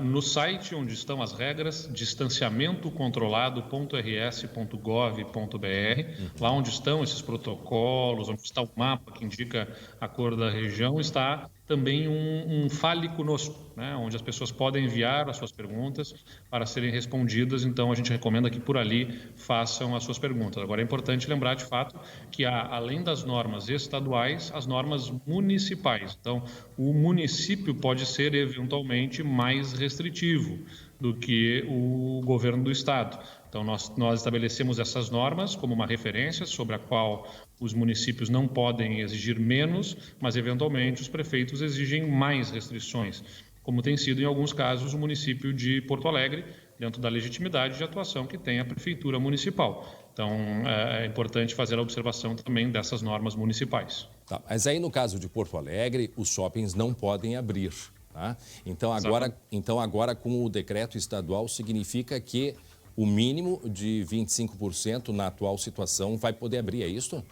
No site onde estão as regras, distanciamentocontrolado.rs.gov.br, lá onde estão esses protocolos, onde está o mapa que indica a cor da região, está também um Fale Conosco, né, onde as pessoas podem enviar as suas perguntas para serem respondidas. Então, a gente recomenda que por ali façam as suas perguntas. Agora, é importante lembrar, de fato, que há, além das normas estaduais, as normas municipais. Então, o município pode ser, eventualmente, mais restritivo do que o governo do estado. Então, nós estabelecemos essas normas como uma referência sobre a qual os municípios não podem exigir menos, mas, eventualmente, os prefeitos exigem mais restrições, como tem sido, em alguns casos, o município de Porto Alegre, dentro da legitimidade de atuação que tem a prefeitura municipal. Então, é importante fazer a observação também dessas normas municipais. Tá, mas aí, no caso de Porto Alegre, os shoppings não podem abrir. Tá? Então, agora, com o decreto estadual, significa que o mínimo de 25% na atual situação vai poder abrir, é isso?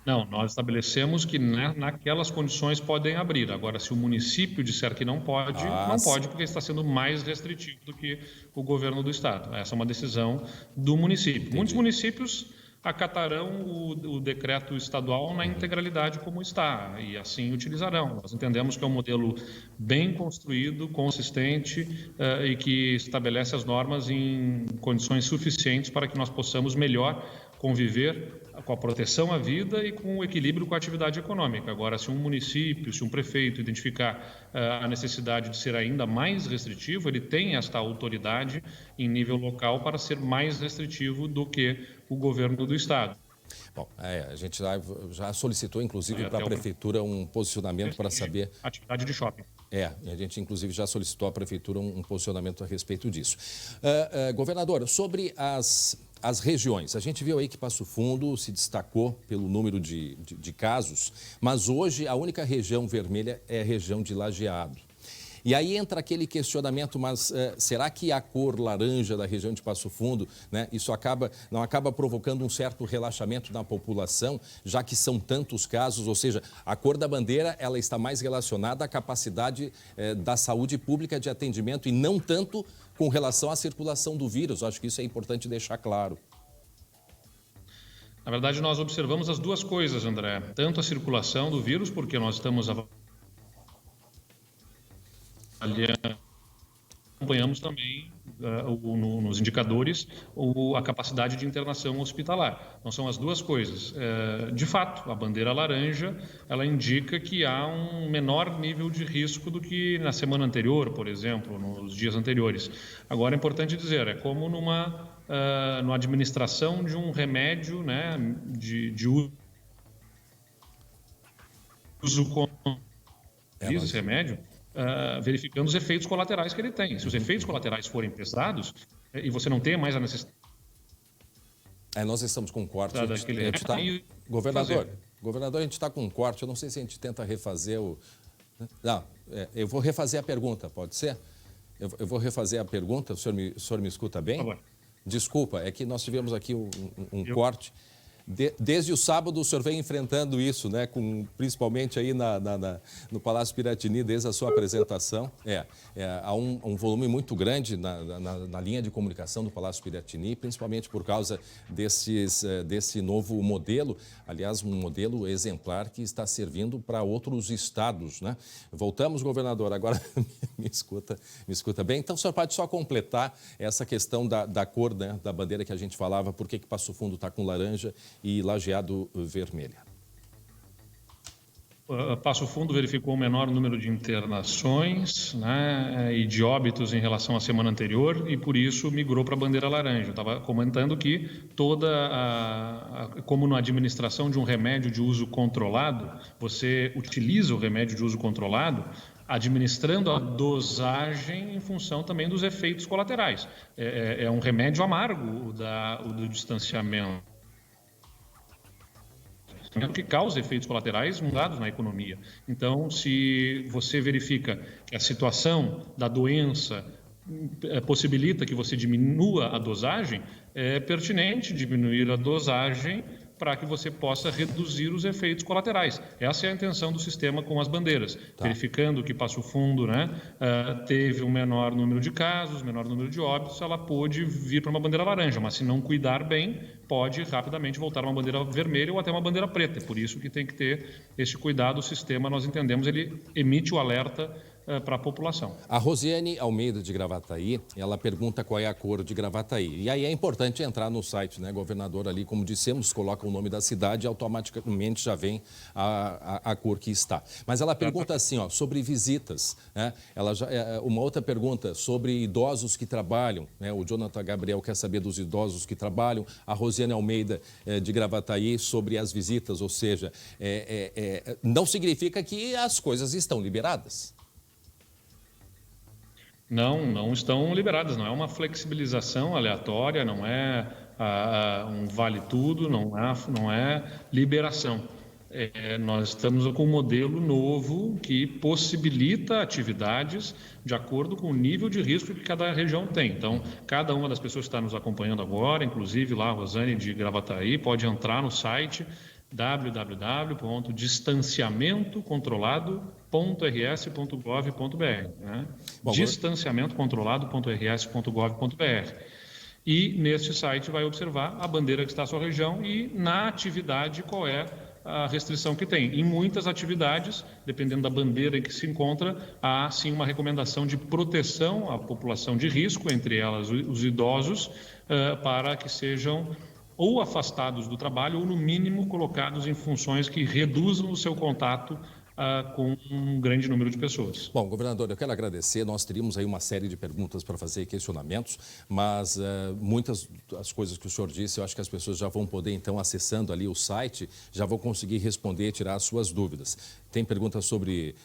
Não, nós estabelecemos que naquelas condições podem abrir. Agora, se o município disser que não pode, não pode, porque está sendo mais restritivo do que o governo do estado. Essa é uma decisão do município. Entendi. Muitos municípios acatarão o decreto estadual na integralidade como está, e assim utilizarão. Nós entendemos que é um modelo bem construído, consistente e que estabelece as normas em condições suficientes para que nós possamos melhor conviver com a proteção à vida e com o equilíbrio com a atividade econômica. Agora, se um município, se um prefeito identificar a necessidade de ser ainda mais restritivo, ele tem esta autoridade em nível local para ser mais restritivo do que o governo do estado. Bom, a gente já solicitou, inclusive, para a prefeitura um posicionamento para saber... Atividade de shopping. A gente, inclusive, já solicitou à prefeitura um posicionamento a respeito disso. Governador, sobre as regiões, a gente viu aí que Passo Fundo se destacou pelo número de casos, mas hoje a única região vermelha é a região de Lajeado. E aí entra aquele questionamento, mas será que a cor laranja da região de Passo Fundo, né, isso não acaba provocando um certo relaxamento na população, já que são tantos casos? Ou seja, a cor da bandeira ela está mais relacionada à capacidade da saúde pública de atendimento e não tanto com relação à circulação do vírus. Acho que isso é importante deixar claro. Na verdade, nós observamos as duas coisas, André. Tanto a circulação do vírus, porque nós estamos acompanhamos também nos indicadores a capacidade de internação hospitalar. Então, são as duas coisas. De fato, a bandeira laranja, ela indica que há um menor nível de risco do que na semana anterior, por exemplo, nos dias anteriores. Agora, é importante dizer, é como numa administração de um remédio, né, de uso comum. Esse remédio, verificando os efeitos colaterais que ele tem. Se os efeitos colaterais forem pesados e você não tem mais a necessidade... Nós estamos com um corte. Governador, a gente está com um corte. Eu não sei se a gente tenta refazer o... Não, eu vou refazer a pergunta, pode ser? Eu vou refazer a pergunta. O senhor me escuta bem? Por favor. Desculpa, é que nós tivemos aqui um corte. Desde o sábado o senhor vem enfrentando isso, né? Principalmente aí no Palácio Piratini, desde a sua apresentação. Há um volume muito grande na linha de comunicação do Palácio Piratini, principalmente por causa desse novo modelo, aliás, um modelo exemplar que está servindo para outros estados, né? Voltamos, governador, agora me escuta bem. Então, o senhor pode só completar essa questão da cor, né, da bandeira que a gente falava, por que Passo Fundo está com laranja e Lajeado vermelha. Passo Fundo verificou o menor número de internações, né, e de óbitos em relação à semana anterior e, por isso, migrou para a bandeira laranja. Eu estava comentando que como na administração de um remédio de uso controlado, você utiliza o remédio de uso controlado administrando a dosagem em função também dos efeitos colaterais. É um remédio amargo o do distanciamento, que causa efeitos colaterais mudados na economia. Então, se você verifica que a situação da doença possibilita que você diminua a dosagem, é pertinente diminuir a dosagem para que você possa reduzir os efeitos colaterais. Essa é a intenção do sistema com as bandeiras. Tá. Verificando que Passo Fundo, né, teve um menor número de casos, menor número de óbitos, ela pôde vir para uma bandeira laranja, mas se não cuidar bem, pode rapidamente voltar a uma bandeira vermelha ou até uma bandeira preta. É por isso que tem que ter esse cuidado. O sistema, nós entendemos, ele emite o alerta para a população. A Rosiane Almeida de Gravataí, ela pergunta qual é a cor de Gravataí. E aí é importante entrar no site, né, governador, ali, como dissemos, coloca o nome da cidade e automaticamente já vem a cor que está. Mas ela pergunta assim, ó, sobre visitas, né? Uma outra pergunta sobre idosos que trabalham, né? O Jonathan Gabriel quer saber dos idosos que trabalham, a Rosiane Almeida de Gravataí sobre as visitas, ou seja, não significa que as coisas estão liberadas. Não estão liberadas, não é uma flexibilização aleatória, não é um vale-tudo, não é liberação. Nós estamos com um modelo novo que possibilita atividades de acordo com o nível de risco que cada região tem. Então, cada uma das pessoas que está nos acompanhando agora, inclusive lá a Rosane de Gravataí, pode entrar no site distanciamentocontrolado.rs.gov.br, né? Distanciamentocontrolado.rs.gov.br. E neste site vai observar a bandeira que está à sua região e na atividade qual é a restrição que tem. Em muitas atividades, dependendo da bandeira em que se encontra, há sim uma recomendação de proteção à população de risco, entre elas os idosos, para que sejam ou afastados do trabalho ou, no mínimo, colocados em funções que reduzam o seu contato com um grande número de pessoas. Bom, governador, eu quero agradecer. Nós teríamos aí uma série de perguntas para fazer e questionamentos, mas muitas das coisas que o senhor disse, eu acho que as pessoas já vão poder, então, acessando ali o site, já vão conseguir responder e tirar as suas dúvidas. Tem perguntas sobre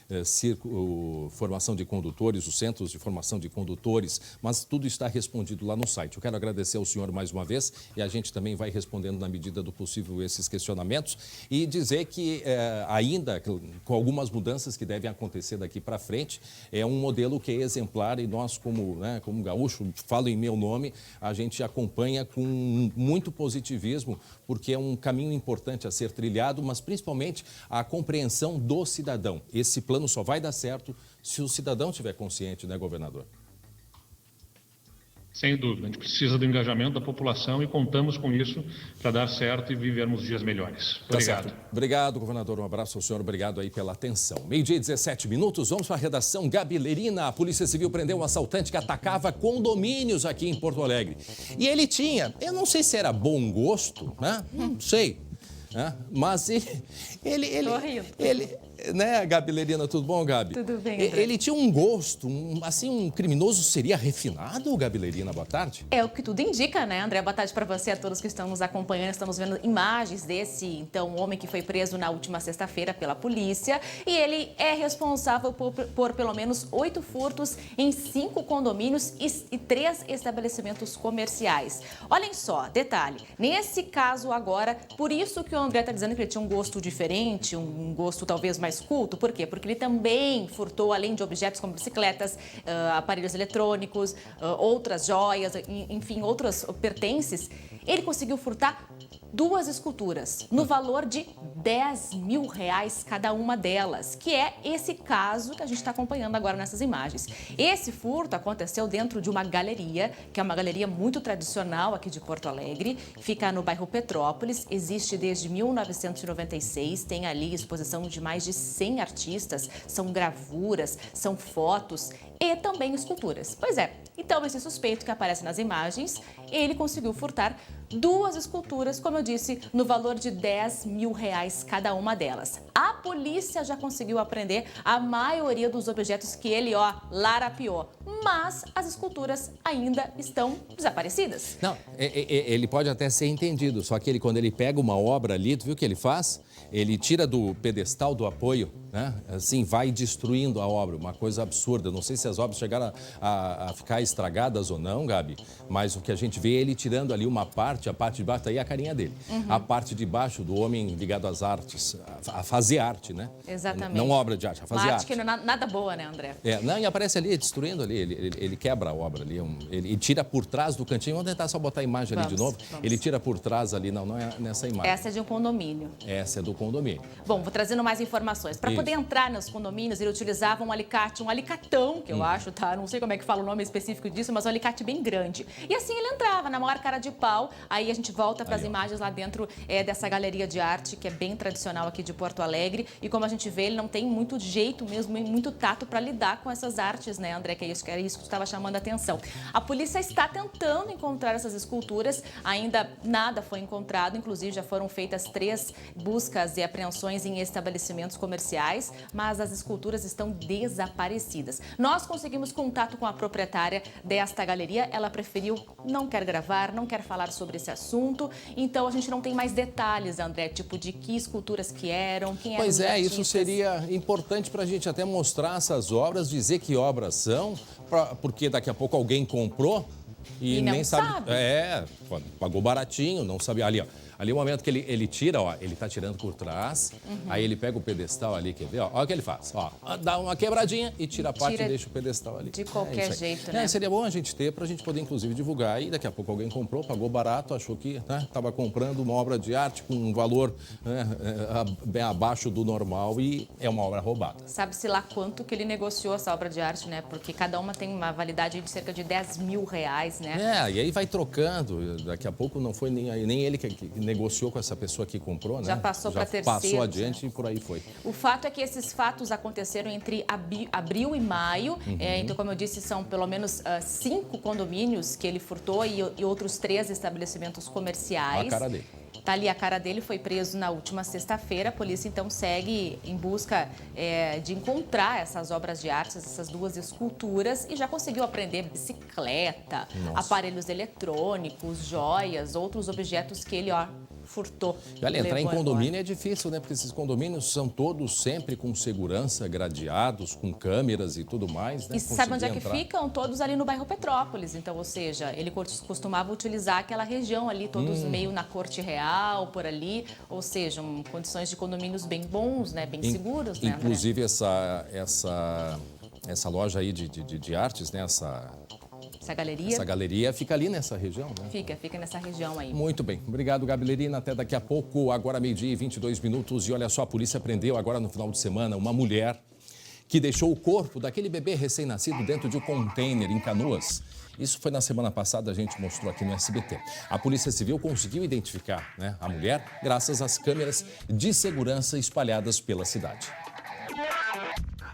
formação de condutores, os centros de formação de condutores, mas tudo está respondido lá no site. Eu quero agradecer ao senhor mais uma vez e a gente também vai respondendo na medida do possível esses questionamentos e dizer que ainda com algumas mudanças que devem acontecer daqui para frente, é um modelo que é exemplar e nós, como gaúcho, falo em meu nome, a gente acompanha com muito positivismo, porque é um caminho importante a ser trilhado, mas principalmente a compreensão do cidadão. Esse plano só vai dar certo se o cidadão estiver consciente, né, governador? Sem dúvida, a gente precisa do engajamento da população e contamos com isso para dar certo e vivermos dias melhores. Obrigado. Obrigado, governador. Um abraço ao senhor. Obrigado aí pela atenção. 12:17. Vamos para a redação Gabilerina. A Polícia Civil prendeu um assaltante que atacava condomínios aqui em Porto Alegre. E ele tinha, eu não sei se era bom gosto, né? Não sei. Mas ele né, Gabilerina, tudo bom, Gabi? Tudo bem, André. Ele tinha um gosto, um criminoso seria refinado, Gabilerina? Boa tarde. É o que tudo indica, né, André? Boa tarde para você e a todos que estão nos acompanhando. Estamos vendo imagens desse, então, homem que foi preso na última sexta-feira pela polícia. E ele é responsável por pelo menos 8 furtos em 5 condomínios e 3 estabelecimentos comerciais. Olhem só, detalhe, nesse caso agora, por isso que o André está dizendo que ele tinha um gosto diferente, um gosto talvez mais culto. Por quê? Porque ele também furtou, além de objetos como bicicletas, aparelhos eletrônicos, outras joias, enfim, outros pertences. ele conseguiu furtar 2 esculturas, no valor de R$10 mil cada uma delas, que é esse caso que a gente está acompanhando agora nessas imagens. Esse furto aconteceu dentro de uma galeria, que é uma galeria muito tradicional aqui de Porto Alegre, fica no bairro Petrópolis, existe desde 1996, tem ali exposição de mais de 100 artistas, são gravuras, são fotos e também esculturas. Pois é, então esse suspeito que aparece nas imagens, ele conseguiu furtar 2 esculturas, como eu disse, no valor de R$10 mil cada uma delas. A polícia já conseguiu apreender a maioria dos objetos que ele, larapiou, mas as esculturas ainda estão desaparecidas. Não, ele pode até ser entendido, só que quando ele pega uma obra ali, tu viu o que ele faz? Ele tira do pedestal do apoio, né? Assim, vai destruindo a obra, uma coisa absurda. Não sei se as obras chegaram a ficar estragadas ou não, Gabi, mas o que a gente vê é ele tirando ali uma parte, a parte de baixo, tá aí a carinha dele. A parte de baixo do homem ligado às artes, a fazer arte, né? Exatamente. Não obra de arte, a fazer arte. Uma arte que não é nada boa, né, André? Não, e aparece ali, destruindo ali, ele quebra a obra ali, ele tira por trás do cantinho, vamos tentar só botar a imagem ali de novo. Ele tira por trás ali, não é nessa imagem. Essa é de um condomínio. Essa é do condomínio. Bom, vou trazendo mais informações. Para poder entrar nos condomínios, ele utilizava um alicate, um alicatão, que eu acho, tá? Não sei como é que fala o nome específico disso, mas um alicate bem grande. E assim ele entrava, na maior cara de pau. Aí a gente volta para as imagens lá dentro dessa galeria de arte, que é bem tradicional aqui de Porto Alegre. E como a gente vê, ele não tem muito jeito mesmo, muito tato para lidar com essas artes, né, André? Que era isso que estava chamando a atenção. A polícia está tentando encontrar essas esculturas, ainda nada foi encontrado, inclusive já foram feitas 3 buscas e apreensões em estabelecimentos comerciais, mas as esculturas estão desaparecidas. Nós conseguimos contato com a proprietária desta galeria, ela preferiu, não quer gravar, não quer falar sobre esse assunto, então a gente não tem mais detalhes, André, tipo de que esculturas que eram, quem eram os artistas. Isso seria importante para a gente até mostrar essas obras, dizer que obras são, porque daqui a pouco alguém comprou e nem sabe. Pagou baratinho, não sabe. Ali o momento que ele tira, ele tá tirando por trás, aí ele pega o pedestal ali, quer ver? Olha o que ele faz, dá uma quebradinha e tira a parte e deixa o pedestal ali. De qualquer jeito, né? Seria bom a gente ter, pra gente poder, inclusive, divulgar. E daqui a pouco alguém comprou, pagou barato, achou que estava comprando uma obra de arte com um valor bem abaixo do normal e é uma obra roubada. Sabe-se lá quanto que ele negociou essa obra de arte, né? Porque cada uma tem uma validade de cerca de R$10 mil, né? E aí vai trocando. Daqui a pouco não foi nem ele que negociou com essa pessoa que comprou, né? Já passou para terceiros. Passou adiante e por aí foi. O fato é que esses fatos aconteceram entre abril e maio. Então, como eu disse, são pelo menos 5 condomínios que ele furtou e outros 3 estabelecimentos comerciais. A cara dele. Tá ali a cara dele, foi preso na última sexta-feira. A polícia, então, segue em busca de encontrar essas obras de arte, essas 2 esculturas, e já conseguiu apreender bicicleta, aparelhos eletrônicos, joias, outros objetos que ele, furtou. E olha, entrar em condomínio é difícil, né? Porque esses condomínios são todos sempre com segurança, gradeados, com câmeras e tudo mais, né? E sabe onde é que ficam? Todos ali no bairro Petrópolis. Então, ou seja, ele costumava utilizar aquela região ali, todos meio na Corte Real, por ali. Ou seja, condições de condomínios bem bons, né? Bem seguros, né, André? Inclusive, essa loja aí de artes, né? Essa galeria fica ali nessa região, né? Fica nessa região aí. Muito bem. Obrigado, Gabi Lerina. Até daqui a pouco. Agora, 12:22. E olha só, a polícia prendeu agora no final de semana uma mulher que deixou o corpo daquele bebê recém-nascido dentro de um container em Canoas. Isso foi na semana passada, a gente mostrou aqui no SBT. A Polícia Civil conseguiu identificar, a mulher graças às câmeras de segurança espalhadas pela cidade.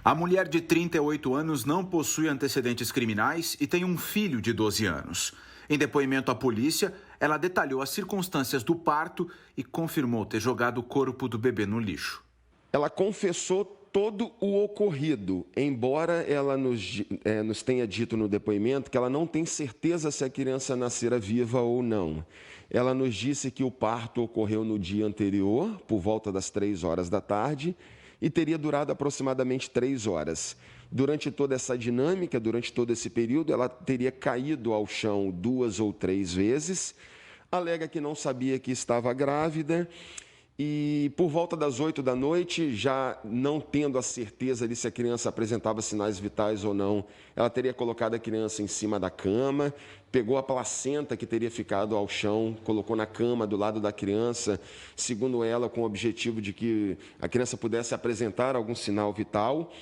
A mulher de 38 anos não possui antecedentes criminais e tem um filho de 12 anos. Em depoimento à polícia, ela detalhou as circunstâncias do parto e confirmou ter jogado o corpo do bebê no lixo. Ela confessou todo o ocorrido, embora ela nos tenha dito no depoimento que ela não tem certeza se a criança nascera viva ou não. Ela nos disse que o parto ocorreu no dia anterior, por volta das 3 horas da tarde, e teria durado aproximadamente 3 horas. Durante toda essa dinâmica, durante todo esse período, ela teria caído ao chão 2 ou 3 vezes, alega que não sabia que estava grávida E por volta das 8 da noite, já não tendo a certeza de se a criança apresentava sinais vitais ou não, ela teria colocado a criança em cima da cama, pegou a placenta que teria ficado ao chão, colocou na cama do lado da criança, segundo ela, com o objetivo de que a criança pudesse apresentar algum sinal vital.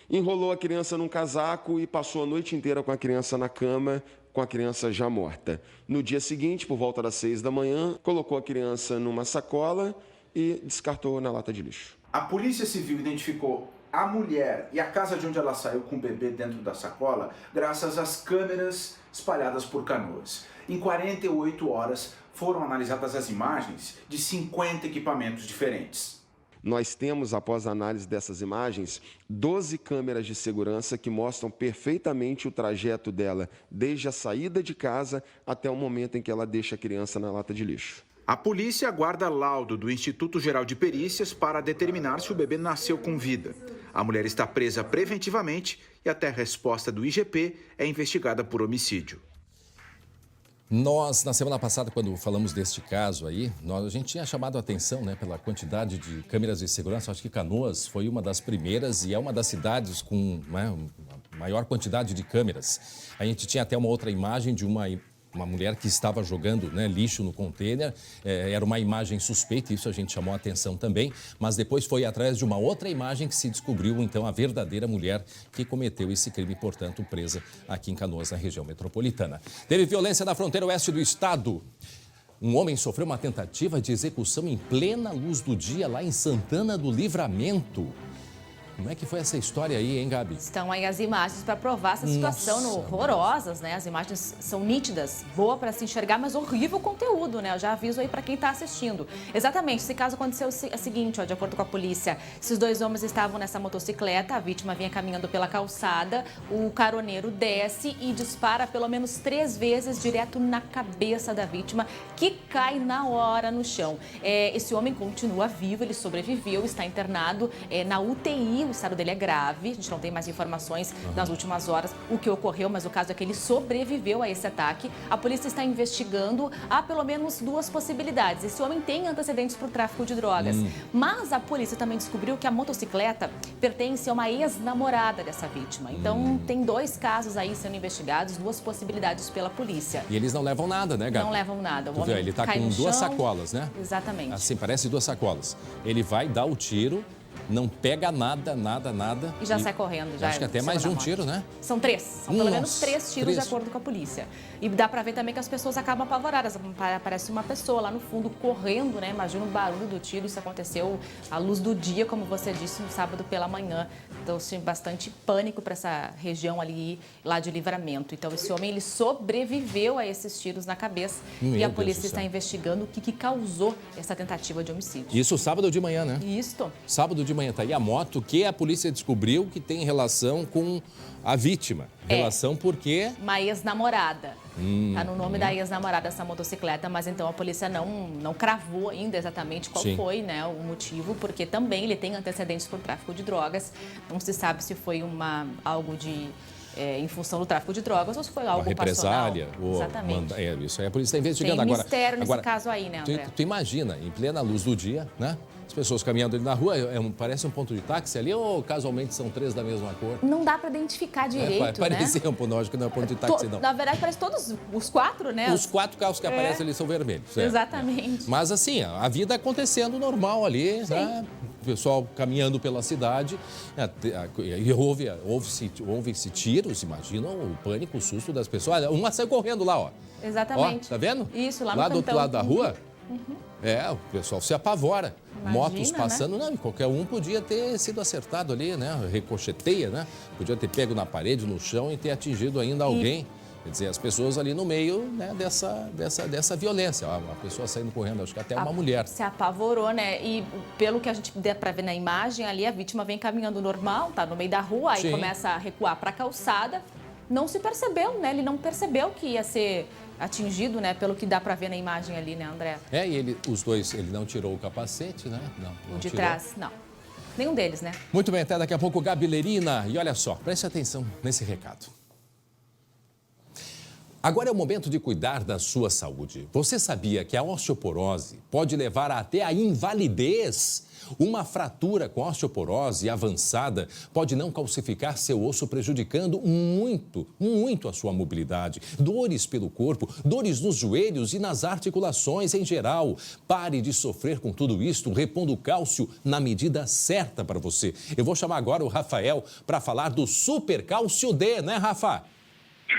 Enrolou a criança num casaco e passou a noite inteira com a criança na cama, com a criança já morta. No dia seguinte, por volta das 6 da manhã, colocou a criança numa sacola e descartou na lata de lixo. A Polícia Civil identificou a mulher e a casa de onde ela saiu com o bebê dentro da sacola graças às câmeras espalhadas por Canoas. Em 48 horas, foram analisadas as imagens de 50 equipamentos diferentes. Nós temos, após a análise dessas imagens, 12 câmeras de segurança que mostram perfeitamente o trajeto dela, desde a saída de casa até o momento em que ela deixa a criança na lata de lixo. A polícia aguarda laudo do Instituto Geral de Perícias para determinar se o bebê nasceu com vida. A mulher está presa preventivamente e até a resposta do IGP é investigada por homicídio. Nós, na semana passada, quando falamos deste caso aí, a gente tinha chamado a atenção, né, pela quantidade de câmeras de segurança. Acho que Canoas foi uma das primeiras e é uma das cidades com, né, maior quantidade de câmeras. A gente tinha até uma outra imagem de uma mulher que estava jogando, né, lixo no container. Era uma imagem suspeita, isso a gente chamou a atenção também. Mas depois foi atrás de uma outra imagem que se descobriu, então, a verdadeira mulher que cometeu esse crime, portanto, presa aqui em Canoas, na região metropolitana. Teve violência na fronteira oeste do estado. Um homem sofreu uma tentativa de execução em plena luz do dia lá em Santana do Livramento. Como é que foi essa história aí, hein, Gabi? Estão aí as imagens para provar essa situação horrorosas, né? As imagens são nítidas, boa para se enxergar, mas horrível conteúdo, né? Eu já aviso aí para quem está assistindo. Exatamente, esse caso aconteceu o seguinte, ó, de acordo com a polícia, esses dois homens estavam nessa motocicleta, a vítima vinha caminhando pela calçada, o caroneiro desce e dispara pelo menos 3 vezes direto na cabeça da vítima, que cai na hora no chão. Esse homem continua vivo, ele sobreviveu, está internado na UTI. O estado dele é grave, a gente não tem mais informações nas últimas horas o que ocorreu, mas o caso é que ele sobreviveu a esse ataque. A polícia está investigando, há pelo menos 2 possibilidades. Esse homem tem antecedentes por tráfico de drogas, mas a polícia também descobriu que a motocicleta pertence a uma ex-namorada dessa vítima. Então tem 2 casos aí sendo investigados, 2 possibilidades pela polícia. E eles não levam nada, né, Gabi? Não levam nada. O homem ele está com 2 sacolas, né? Exatamente. Assim, parece 2 sacolas. Ele vai dar o tiro, não pega nada. E já sai correndo. Já acho que até mais de um tiro, né? São 3. São pelo menos 3 tiros, de acordo com a polícia. E dá pra ver também que as pessoas acabam apavoradas. Parece uma pessoa lá no fundo correndo, né? Imagina o barulho do tiro. Isso aconteceu à luz do dia, como você disse, no sábado pela manhã. Então, assim, bastante pânico para essa região ali, lá de Livramento. Então, esse homem, ele sobreviveu a esses tiros na cabeça. E a polícia está investigando o que causou essa tentativa de homicídio. Isso sábado de manhã, né? Isso. Sábado de manhã, tá aí a moto que a polícia descobriu que tem relação com a vítima. Relação porque... Uma ex-namorada. Tá no nome da ex-namorada essa motocicleta, mas então a polícia não cravou ainda exatamente qual foi, né, o motivo, porque também ele tem antecedentes por tráfico de drogas. Não se sabe se foi algo de... em função do tráfico de drogas ou se foi algo uma represália, passional. Exatamente. Isso aí a polícia está investigando tem agora. Tem mistério nesse caso aí, né, André? Tu imagina, em plena luz do dia, né? As pessoas caminhando ali na rua, parece um ponto de táxi ali ou casualmente são 3 da mesma cor? Não dá para identificar direito, parece um ponto, lógico que não é ponto de táxi, não. Na verdade, parece todos os 4, né? Os 4 carros que aparecem ali são vermelhos. Exatamente. Mas assim, a vida acontecendo normal ali, né? O pessoal caminhando pela cidade, e ouve-se tiros, imaginam o pânico, o susto das pessoas. Olha, uma saiu correndo lá, ó. Exatamente. Ó, tá vendo? Isso, lá do outro lado da rua. Uhum. O pessoal se apavora. Imagina, motos passando, né? Qualquer um podia ter sido acertado ali, né? Ricocheteia, né? Podia ter pego na parede, no chão e ter atingido ainda alguém. Quer dizer, as pessoas ali no meio, né, dessa violência. Uma pessoa saindo correndo, acho que até uma mulher. Se apavorou, né? E pelo que a gente der para ver na imagem ali, a vítima vem caminhando normal, tá no meio da rua, aí começa a recuar para a calçada. Não se percebeu, né? Ele não percebeu que ia ser atingido, né? Pelo que dá para ver na imagem ali, né, André? E os dois, ele não tirou o capacete, né? Não de trás, não. Nenhum deles, né? Muito bem, até daqui a pouco, Gabi Lerina. E olha só, preste atenção nesse recado. Agora é o momento de cuidar da sua saúde. Você sabia que a osteoporose pode levar até a invalidez? Uma fratura com osteoporose avançada pode não calcificar seu osso, prejudicando muito a sua mobilidade. Dores pelo corpo, dores nos joelhos e nas articulações em geral. Pare de sofrer com tudo isto, repondo cálcio na medida certa para você. Eu vou chamar agora o Rafael para falar do Super Cálcio D, né, Rafa?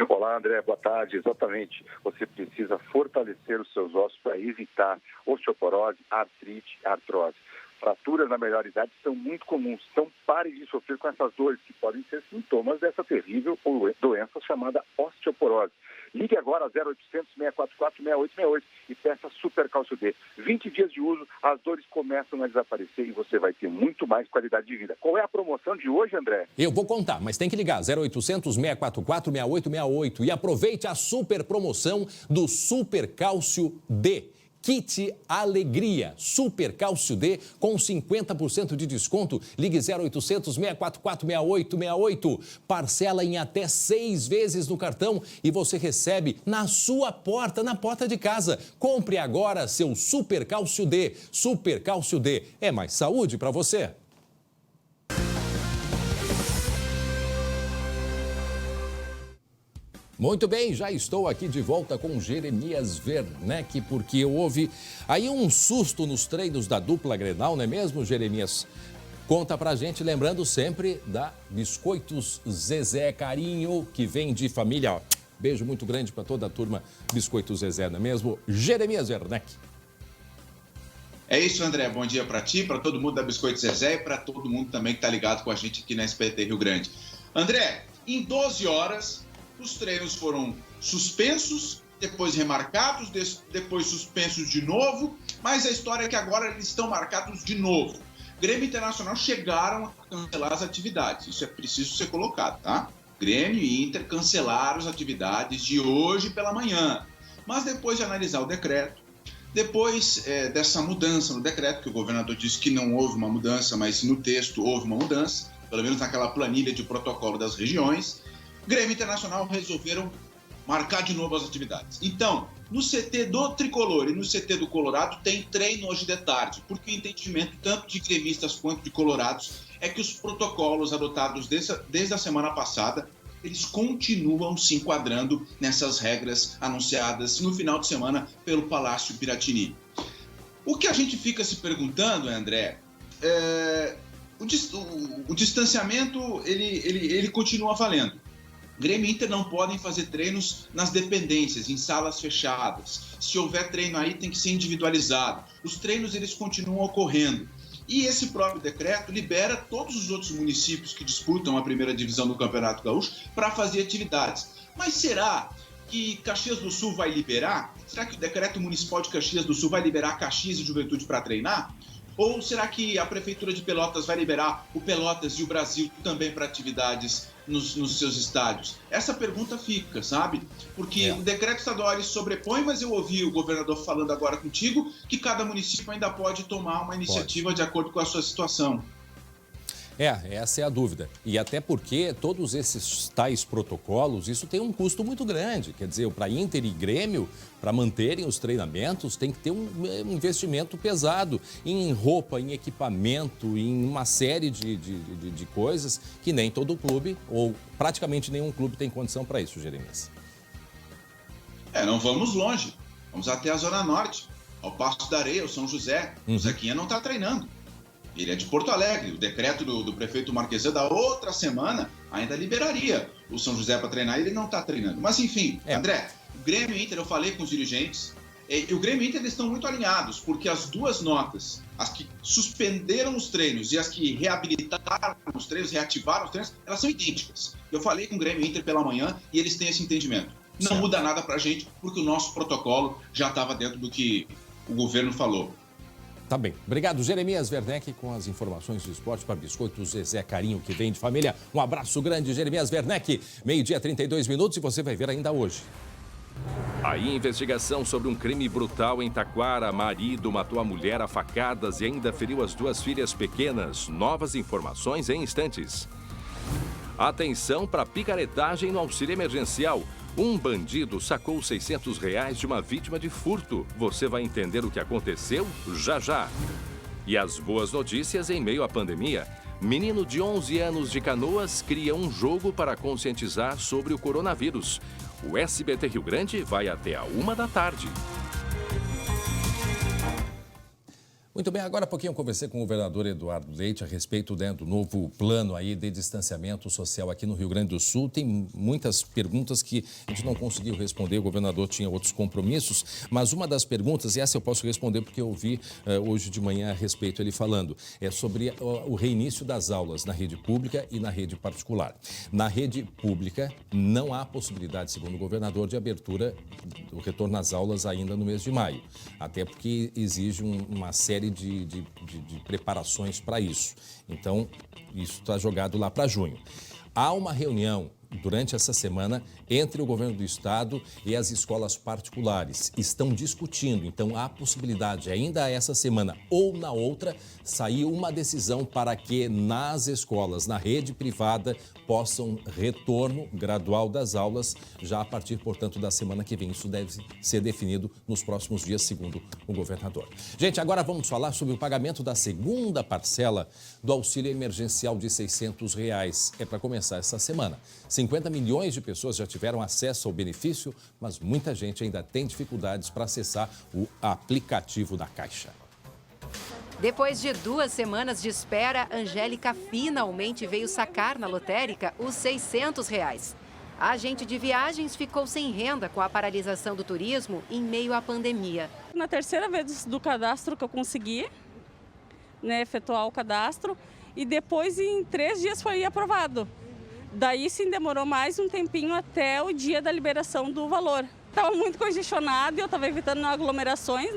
Olá, André, boa tarde. Exatamente. Você precisa fortalecer os seus ossos para evitar osteoporose, artrite, artrose. Fraturas na melhor idade são muito comuns, então pare de sofrer com essas dores que podem ser sintomas dessa terrível doença chamada osteoporose. Ligue agora a 0800 644 6868 e peça Super Cálcio D. 20 dias de uso, as dores começam a desaparecer e você vai ter muito mais qualidade de vida. Qual é a promoção de hoje, André? Eu vou contar, mas tem que ligar 0800 644 6868 e aproveite a super promoção do Super Cálcio D. Kit Alegria, Super Cálcio D, com 50% de desconto. Ligue 0800 644 6868. Parcela em até 6 vezes no cartão e você recebe na sua porta, na porta de casa. Compre agora seu Super Cálcio D. Super Cálcio D é mais saúde para você. Muito bem, já estou aqui de volta com Jeremias Werneck, porque houve aí um susto nos treinos da dupla Grenal, não é mesmo, Jeremias? Conta pra gente, lembrando sempre da Biscoitos Zezé Carinho, que vem de família. Ó, beijo muito grande para toda a turma Biscoitos Zezé, não é mesmo? Jeremias Werneck. É isso, André. Bom dia para ti, para todo mundo da Biscoitos Zezé e para todo mundo também que está ligado com a gente aqui na SBT Rio Grande. André, em 12 horas... os treinos foram suspensos, depois remarcados, depois suspensos de novo, mas a história é que agora eles estão marcados de novo. Grêmio e Internacional chegaram a cancelar as atividades, isso é preciso ser colocado, tá? Grêmio e Inter cancelaram as atividades de hoje pela manhã, mas depois de analisar o decreto, depois dessa mudança no decreto, que o governador disse que não houve uma mudança, mas no texto houve uma mudança, pelo menos naquela planilha de protocolo das regiões, Grêmio Internacional resolveram marcar de novo as atividades. Então, no CT do Tricolor e no CT do Colorado tem treino hoje de tarde, porque o entendimento tanto de gremistas quanto de colorados é que os protocolos adotados desde a semana passada, eles continuam se enquadrando nessas regras anunciadas no final de semana pelo Palácio Piratini. O que a gente fica se perguntando, André, o distanciamento ele continua valendo. Grêmio e Inter não podem fazer treinos nas dependências, em salas fechadas. Se houver treino aí, tem que ser individualizado. Os treinos, eles continuam ocorrendo. E esse próprio decreto libera todos os outros municípios que disputam a primeira divisão do Campeonato Gaúcho para fazer atividades. Mas será que Caxias do Sul vai liberar? Será que o decreto municipal de Caxias do Sul vai liberar Caxias e Juventude para treinar? Ou será que a Prefeitura de Pelotas vai liberar o Pelotas e o Brasil também para atividades nos seus estádios? Essa pergunta fica, sabe? Porque o decreto estadual ele sobrepõe, mas eu ouvi o governador falando agora contigo que cada município ainda pode tomar uma iniciativa de acordo com a sua situação. Essa é a dúvida. E até porque todos esses tais protocolos, isso tem um custo muito grande. Quer dizer, para Inter e Grêmio, para manterem os treinamentos, tem que ter um investimento pesado em roupa, em equipamento, em uma série de coisas que nem todo clube, ou praticamente nenhum clube tem condição para isso, Jeremias. Não vamos longe. Vamos até a Zona Norte, ao Passo da Areia, o São José. O Zequinha não está treinando. Ele é de Porto Alegre. O decreto do prefeito Marquesan da outra semana ainda liberaria o São José para treinar. Ele não está treinando. Mas, enfim, André, o Grêmio e Inter, eu falei com os dirigentes, e o Grêmio e Inter eles estão muito alinhados, porque as duas notas, as que suspenderam os treinos e as que reabilitaram os treinos, reativaram os treinos, elas são idênticas. Eu falei com o Grêmio e Inter pela manhã e eles têm esse entendimento. Não muda nada para a gente, porque o nosso protocolo já estava dentro do que o governo falou. Tá bem. Obrigado, Jeremias Werneck, com as informações do esporte para Biscoitos Zezé Carinho, que vem de família. Um abraço grande, Jeremias Werneck. 12h32 e você vai ver ainda hoje. Aí, investigação sobre um crime brutal em Taquara. Marido matou a mulher a facadas e ainda feriu as duas filhas pequenas. Novas informações em instantes. Atenção para picaretagem no auxílio emergencial. Um bandido sacou R$600 de uma vítima de furto. Você vai entender o que aconteceu já já. E as boas notícias em meio à pandemia. Menino de 11 anos de Canoas cria um jogo para conscientizar sobre o coronavírus. O SBT Rio Grande vai até a 13h. Muito bem, agora há pouquinho eu conversei com o governador Eduardo Leite a respeito do novo plano aí de distanciamento social aqui no Rio Grande do Sul. Tem muitas perguntas que a gente não conseguiu responder, o governador tinha outros compromissos, mas uma das perguntas, e essa eu posso responder porque eu ouvi hoje de manhã a respeito ele falando, é sobre o reinício das aulas na rede pública e na rede particular. Na rede pública não há possibilidade, segundo o governador, de abertura do retorno às aulas ainda no mês de maio, até porque exige uma série de preparações para isso. Então, isso está jogado lá para junho. Há uma reunião durante essa semana entre o governo do estado e as escolas particulares. Estão discutindo, então há possibilidade ainda essa semana ou na outra sair uma decisão para que nas escolas, na rede privada, possam retorno gradual das aulas já a partir, portanto, da semana que vem. Isso deve ser definido nos próximos dias, segundo o governador. Gente, agora vamos falar sobre o pagamento da segunda parcela do auxílio emergencial de R$600. É para começar essa semana. 50 milhões de pessoas já tiveram acesso ao benefício, mas muita gente ainda tem dificuldades para acessar o aplicativo da Caixa. Depois de 2 semanas de espera, Angélica finalmente veio sacar na lotérica os R$600. A agente de viagens ficou sem renda com a paralisação do turismo em meio à pandemia. Na terceira vez do cadastro que eu consegui, efetuar o cadastro, e depois em 3 dias foi aprovado. Daí sim demorou mais um tempinho até o dia da liberação do valor. Estava muito congestionado e eu estava evitando aglomerações,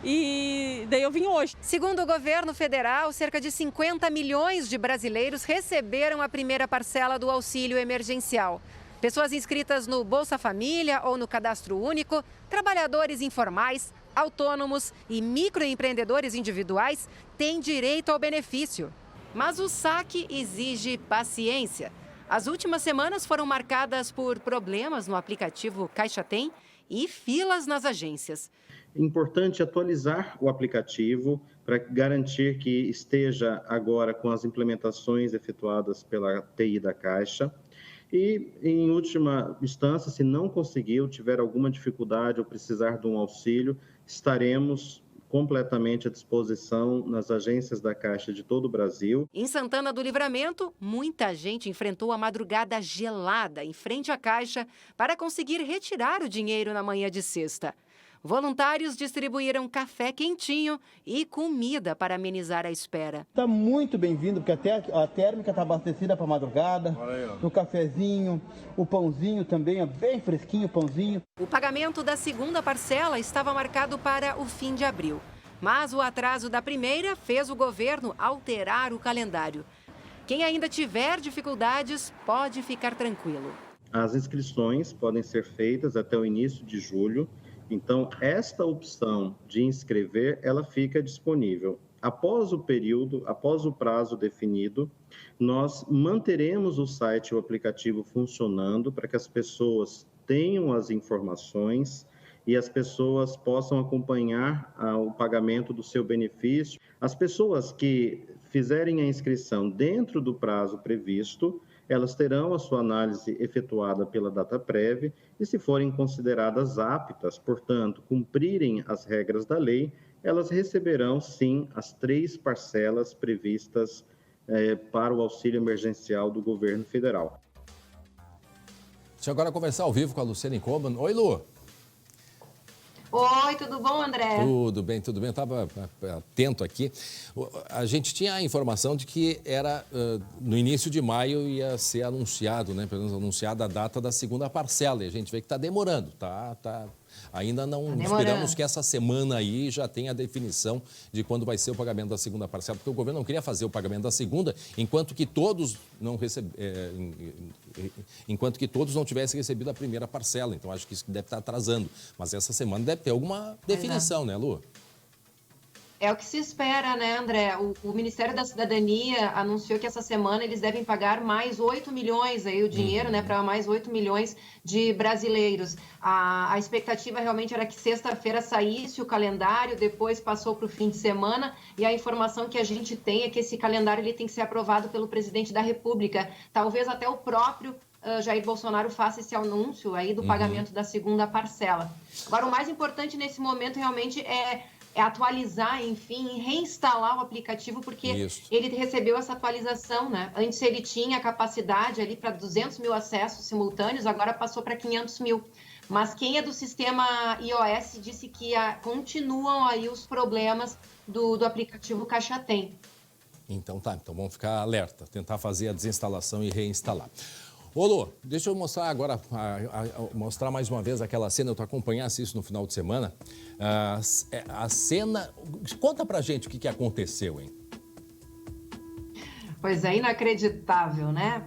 E daí eu vim hoje. Segundo o governo federal, cerca de 50 milhões de brasileiros receberam a primeira parcela do auxílio emergencial. Pessoas inscritas no Bolsa Família ou no Cadastro Único, trabalhadores informais, autônomos e microempreendedores individuais têm direito ao benefício. Mas o saque exige paciência. As últimas semanas foram marcadas por problemas no aplicativo Caixa Tem e filas nas agências. É importante atualizar o aplicativo para garantir que esteja agora com as implementações efetuadas pela TI da Caixa. E, em última instância, se não conseguiu, tiver alguma dificuldade ou precisar de um auxílio, estaremos completamente à disposição nas agências da Caixa de todo o Brasil. Em Santana do Livramento, muita gente enfrentou a madrugada gelada em frente à Caixa para conseguir retirar o dinheiro na manhã de sexta. Voluntários distribuíram café quentinho e comida para amenizar a espera. Está muito bem-vindo, porque até a térmica está abastecida para a madrugada. O cafezinho, o pãozinho também, é bem fresquinho o pãozinho. O pagamento da segunda parcela estava marcado para o fim de abril. Mas o atraso da primeira fez o governo alterar o calendário. Quem ainda tiver dificuldades pode ficar tranquilo. As inscrições podem ser feitas até o início de julho. Então, esta opção de inscrever, ela fica disponível. Após o período, após o prazo definido, nós manteremos o site e o aplicativo funcionando para que as pessoas tenham as informações e as pessoas possam acompanhar o pagamento do seu benefício. As pessoas que fizerem a inscrição dentro do prazo previsto, elas terão a sua análise efetuada pela Dataprev e, se forem consideradas aptas, portanto, cumprirem as regras da lei, elas receberão, sim, as 3 parcelas previstas para o auxílio emergencial do governo federal. Deixa eu agora conversar ao vivo com a Luciane Koban. Oi, Lu. Oi, tudo bom, André? Tudo bem, tudo bem. Eu estava atento aqui. A gente tinha a informação de que era no início de maio ia ser anunciado, pelo menos anunciada a data da segunda parcela. E a gente vê que está demorando, Ainda não esperamos que essa semana aí já tenha a definição de quando vai ser o pagamento da segunda parcela, porque o governo não queria fazer o pagamento da segunda enquanto que todos não tivessem recebido a primeira parcela. Então, acho que isso deve estar atrasando. Mas essa semana deve ter alguma definição, né, Lu? É o que se espera, né, André? O Ministério da Cidadania anunciou que essa semana eles devem pagar mais 8 milhões, aí o dinheiro, né, para mais 8 milhões de brasileiros. A expectativa realmente era que sexta-feira saísse o calendário, depois passou para o fim de semana, e a informação que a gente tem é que esse calendário ele tem que ser aprovado pelo presidente da República. Talvez até o próprio Jair Bolsonaro faça esse anúncio aí do pagamento da segunda parcela. Agora, o mais importante nesse momento realmente é atualizar, enfim, reinstalar o aplicativo, porque ele recebeu essa atualização, né? Antes ele tinha capacidade ali para 200 mil acessos simultâneos, agora passou para 500 mil. Mas quem é do sistema iOS disse que continuam aí os problemas do aplicativo Caixa Tem. Então tá, então vamos ficar alerta, tentar fazer a desinstalação e reinstalar. Ô, Lu, deixa eu mostrar agora, mostrar mais uma vez aquela cena, tu acompanhasse isso no final de semana. A cena, conta pra gente o que aconteceu, hein? Pois é, inacreditável, né?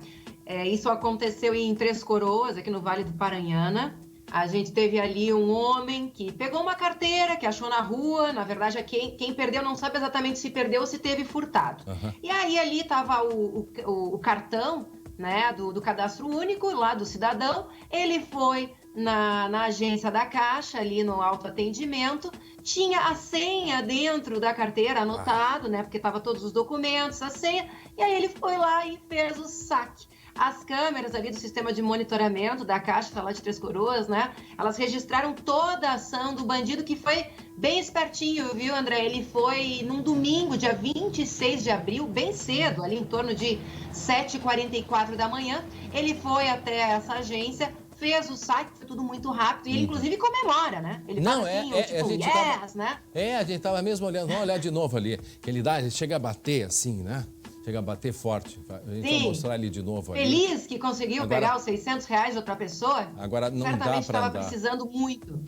Isso aconteceu em Três Coroas, aqui no Vale do Paranhana. A gente teve ali um homem que pegou uma carteira, que achou na rua. Na verdade, quem perdeu não sabe exatamente se perdeu ou se teve furtado. E aí ali estava o cartão, né, do cadastro único lá do cidadão. Ele foi na agência da Caixa, ali no autoatendimento, tinha a senha dentro da carteira anotado, né, porque estava todos os documentos, a senha, e aí ele foi lá e fez o saque. As câmeras ali do sistema de monitoramento da Caixa, tá lá de Três Coroas, né, elas registraram toda a ação do bandido, que foi bem espertinho, viu, André? Ele foi num domingo, dia 26 de abril, bem cedo, ali em torno de 7h44 da manhã. Ele foi até essa agência, fez o saque, foi tudo muito rápido. E ele, inclusive, comemora, né? Ele fala assim, tipo, yes, né? A gente tava mesmo olhando, vamos olhar de novo ali. Que ele chega a bater assim, né? Chega a bater forte. A gente vai mostrar ali de novo. Feliz que conseguiu pegar os R$600 de outra pessoa. Agora não dá para andar. Certamente estava precisando muito.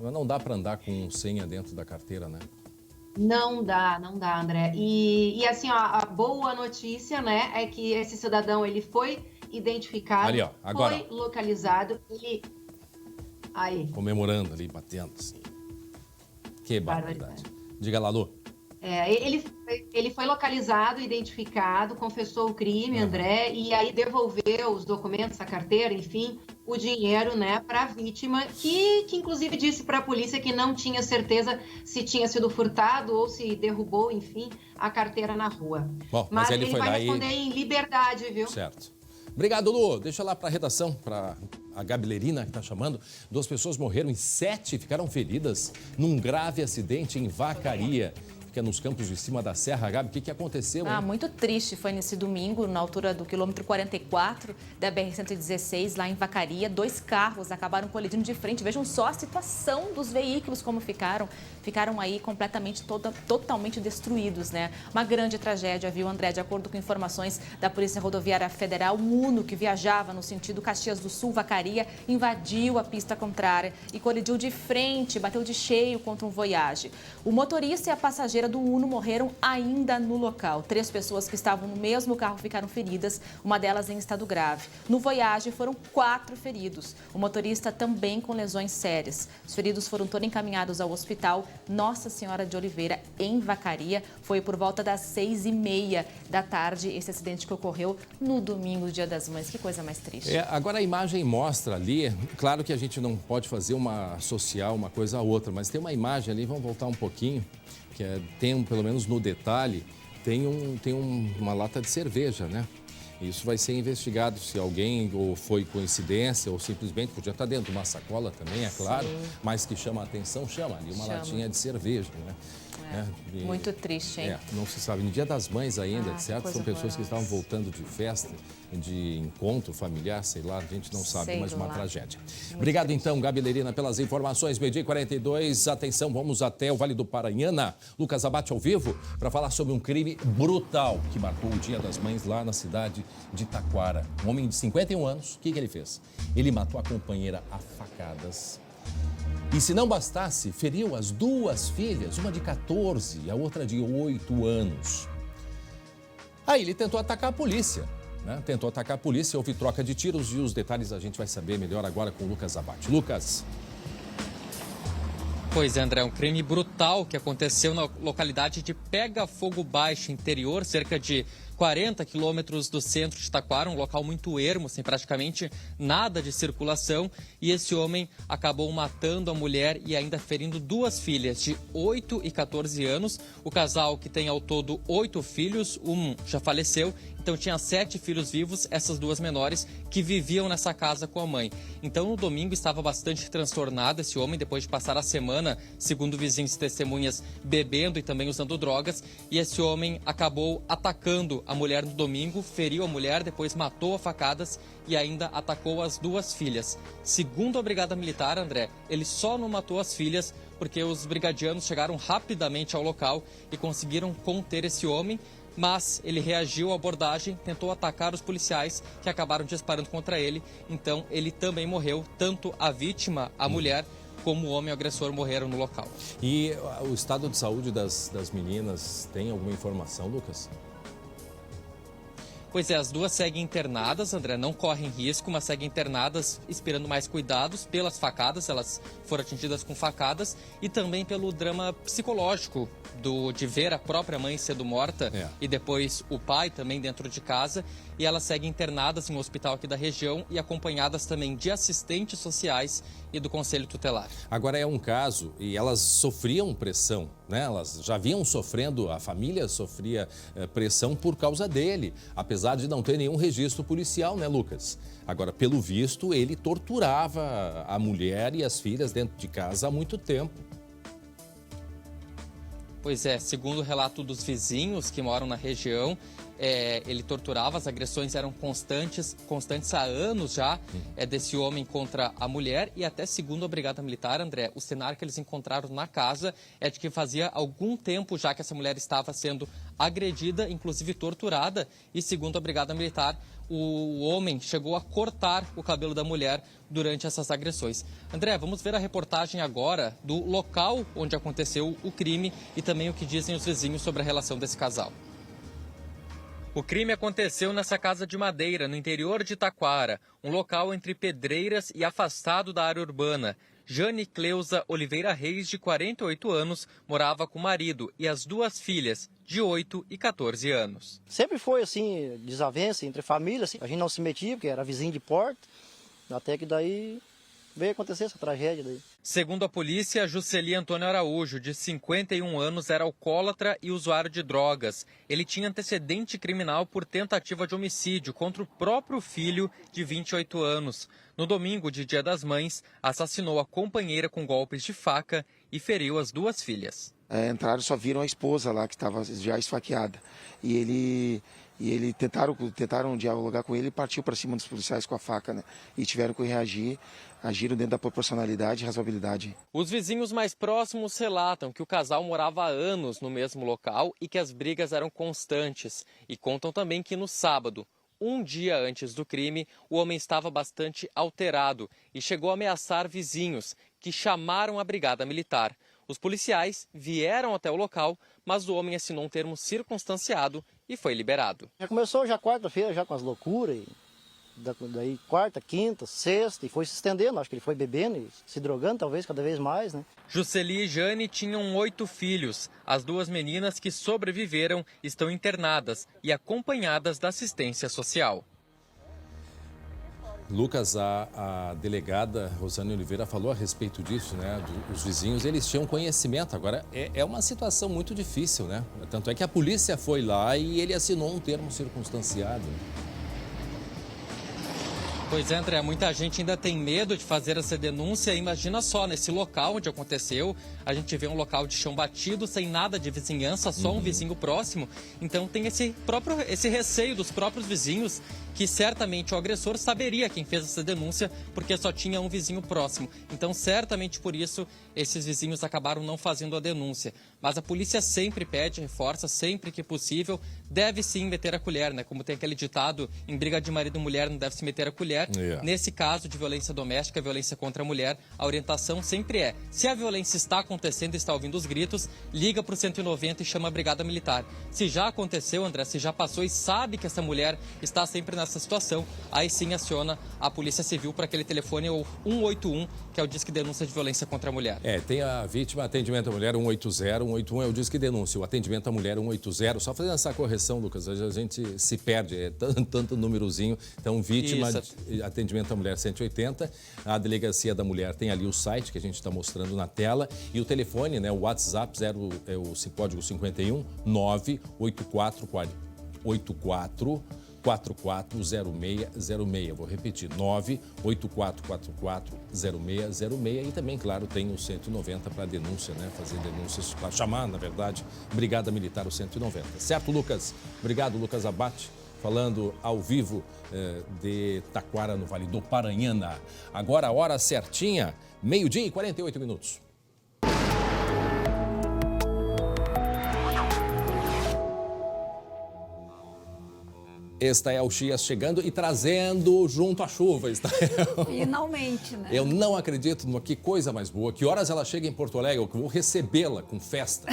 Mas não dá para andar com senha dentro da carteira, né? Não dá, André. E assim, ó, a boa notícia, né, é que esse cidadão, ele foi identificado, ali, ó, agora, foi localizado, aí. Comemorando ali, batendo assim. Que barbaridade. Diga lá, Lu. Ele foi localizado, identificado, confessou o crime, André, e aí devolveu os documentos, a carteira, enfim, o dinheiro, né, para a vítima, que inclusive disse para a polícia que não tinha certeza se tinha sido furtado ou se derrubou, enfim, a carteira na rua. Bom, mas ele foi vai lá responder em liberdade, viu? Certo. Obrigado, Lu. Deixa lá para a redação, para a Gabi Lerina, que está chamando. 2 pessoas morreram e 7 ficaram feridas num grave acidente em Vacaria. Fica nos campos de cima da Serra. Gabi, o que aconteceu, hein? Muito triste. Foi nesse domingo, na altura do quilômetro 44 da BR-116, lá em Vacaria. 2 carros acabaram colidindo de frente. Vejam só a situação dos veículos, como ficaram. Ficaram aí completamente, totalmente destruídos, né? Uma grande tragédia, viu, André? De acordo com informações da Polícia Rodoviária Federal, um Uno que viajava no sentido Caxias do Sul, Vacaria, invadiu a pista contrária e colidiu de frente, bateu de cheio contra um Voyage. O motorista e a passageira do Uno morreram ainda no local. 3 pessoas que estavam no mesmo carro ficaram feridas, uma delas em estado grave. No Voyage foram 4 feridos. O motorista também com lesões sérias. Os feridos foram todos encaminhados ao hospital Nossa Senhora de Oliveira, em Vacaria. Foi por volta das 6h30 da tarde esse acidente que ocorreu no domingo, Dia das Mães. Que coisa mais triste. Agora a imagem mostra ali, claro que a gente não pode fazer associar uma coisa a outra, mas tem uma imagem ali, vamos voltar um pouquinho, que tem, pelo menos no detalhe, tem uma lata de cerveja, né? Isso vai ser investigado se alguém ou foi coincidência ou simplesmente podia estar dentro de uma sacola também, é claro, mas que chama a atenção, ali uma latinha de cerveja, né? Muito triste, hein? Não se sabe. No Dia das Mães ainda, certo? São pessoas que estavam voltando de festa, de encontro familiar, sei lá, a gente não sabe, mas uma tragédia. Obrigado, então, Gabi Lerina, pelas informações. 12h42, atenção, vamos até o Vale do Paranhana. Lucas Abate ao vivo para falar sobre um crime brutal que marcou o Dia das Mães lá na cidade de Taquara. Um homem de 51 anos, o que ele fez? Ele matou a companheira a facadas. E se não bastasse, feriu as 2 filhas, uma de 14 e a outra de 8 anos. Aí ele tentou atacar a polícia, né? Houve troca de tiros e os detalhes a gente vai saber melhor agora com o Lucas Abate. Lucas. Pois é, André, um crime brutal que aconteceu na localidade de Pega Fogo Baixo, interior, cerca de 40 quilômetros do centro de Taquara, um local muito ermo, sem praticamente nada de circulação. E esse homem acabou matando a mulher e ainda ferindo duas filhas de 8 e 14 anos. O casal, que tem ao todo 8 filhos, um já faleceu, então tinha 7 filhos vivos, essas duas menores que viviam nessa casa com a mãe. Então no domingo estava bastante transtornado esse homem, depois de passar a semana, segundo vizinhos e testemunhas, bebendo e também usando drogas. E esse homem acabou atacando a mulher no domingo, feriu a mulher, depois matou a facadas e ainda atacou as duas filhas. Segundo a Brigada Militar, André, ele só não matou as filhas porque os brigadianos chegaram rapidamente ao local e conseguiram conter esse homem, mas ele reagiu à abordagem, tentou atacar os policiais que acabaram disparando contra ele, então ele também morreu. Tanto a vítima, a mulher, como o homem agressor morreram no local. E o estado de saúde das meninas, tem alguma informação, Lucas? Pois é, as duas seguem internadas, André, não correm risco, mas seguem internadas esperando mais cuidados pelas facadas, elas foram atingidas com facadas, e também pelo drama psicológico de ver a própria mãe sendo morta e depois o pai também dentro de casa, e elas seguem internadas em um hospital aqui da região e acompanhadas também de assistentes sociais e do Conselho Tutelar. Agora é um caso, e elas sofriam pressão, né? Elas já vinham sofrendo, a família sofria pressão por causa dele, apesar de não ter nenhum registro policial, né, Lucas? Agora, pelo visto, ele torturava a mulher e as filhas dentro de casa há muito tempo. Pois é, segundo o relato dos vizinhos que moram na região, ele torturava, as agressões eram constantes há anos já, desse homem contra a mulher, e até segundo a Brigada Militar, André, o cenário que eles encontraram na casa é de que fazia algum tempo já que essa mulher estava sendo agredida, inclusive torturada, e segundo a Brigada Militar, o homem chegou a cortar o cabelo da mulher durante essas agressões. André, vamos ver a reportagem agora do local onde aconteceu o crime e também o que dizem os vizinhos sobre a relação desse casal. O crime aconteceu nessa casa de madeira, no interior de Taquara, um local entre Pedreiras e afastado da área urbana. Jane Cleusa Oliveira Reis, de 48 anos, morava com o marido e as duas filhas, de 8 e 14 anos. Sempre foi assim, desavença entre famílias, assim. A gente não se metia, porque era vizinho de porta, até que daí veio acontecer essa tragédia daí. Segundo a polícia, Jusceli Antônio Araújo, de 51 anos, era alcoólatra e usuário de drogas. Ele tinha antecedente criminal por tentativa de homicídio contra o próprio filho, de 28 anos. No domingo de Dia das Mães, assassinou a companheira com golpes de faca e feriu as duas filhas. Entraram e só viram a esposa lá, que estava já esfaqueada. E ele tentaram dialogar com ele e partiu para cima dos policiais com a faca, né? E tiveram que reagir, agiram dentro da proporcionalidade e razoabilidade. Os vizinhos mais próximos relatam que o casal morava há anos no mesmo local e que as brigas eram constantes. E contam também que no sábado, um dia antes do crime, o homem estava bastante alterado e chegou a ameaçar vizinhos, que chamaram a Brigada Militar. Os policiais vieram até o local, mas o homem assinou um termo circunstanciado e foi liberado. Já começou já quarta-feira, já com as loucuras, daí quarta, quinta, sexta, e foi se estendendo. Acho que ele foi bebendo e se drogando, talvez, cada vez mais, né? Jusceli e Jane tinham 8 filhos. As duas meninas que sobreviveram estão internadas e acompanhadas da assistência social. Lucas, a delegada Rosane Oliveira falou a respeito disso, né? Os vizinhos, eles tinham conhecimento. Agora, é uma situação muito difícil, né? Tanto é que a polícia foi lá e ele assinou um termo circunstanciado. Pois é, André, muita gente ainda tem medo de fazer essa denúncia. Imagina só, nesse local onde aconteceu, a gente vê um local de chão batido, sem nada de vizinhança, só um vizinho próximo. Então tem esse receio dos próprios vizinhos, que certamente o agressor saberia quem fez essa denúncia, porque só tinha um vizinho próximo. Então, certamente por isso, esses vizinhos acabaram não fazendo a denúncia. Mas a polícia sempre pede, reforça, sempre que possível, deve sim meter a colher, né? Como tem aquele ditado, em briga de marido e mulher não deve se meter a colher. Nesse caso de violência doméstica, violência contra a mulher, a orientação sempre é: se a violência está acontecendo e está ouvindo os gritos, liga para o 190 e chama a Brigada Militar. Se já aconteceu, André, se já passou e sabe que essa mulher está sempre na nessa situação, aí sim aciona a Polícia Civil para aquele telefone 181, que é o Disque Denúncia de Violência contra a Mulher. Tem a vítima, atendimento à mulher 180, 181 é o Disque Denúncia, o atendimento à mulher 180. Só fazendo essa correção, Lucas, a gente se perde, é tanto númerozinho. Então, vítima, atendimento à mulher 180, a Delegacia da Mulher tem ali o site que a gente está mostrando na tela e o telefone, né, o WhatsApp, código 51 984440606. Vou repetir, 984440606. E também, claro, tem o 190 para denúncia, né? Fazer denúncias, para chamar, na verdade, Brigada Militar, o 190. Certo, Lucas? Obrigado, Lucas Abate, falando ao vivo de Taquara, no Vale do Paranhana. Agora a hora certinha, 12h e 48 minutos. Estael Chias chegando e trazendo junto a chuva, Estael. Finalmente, né? Eu não acredito numa que coisa mais boa. Que horas ela chega em Porto Alegre? Eu vou recebê-la com festa.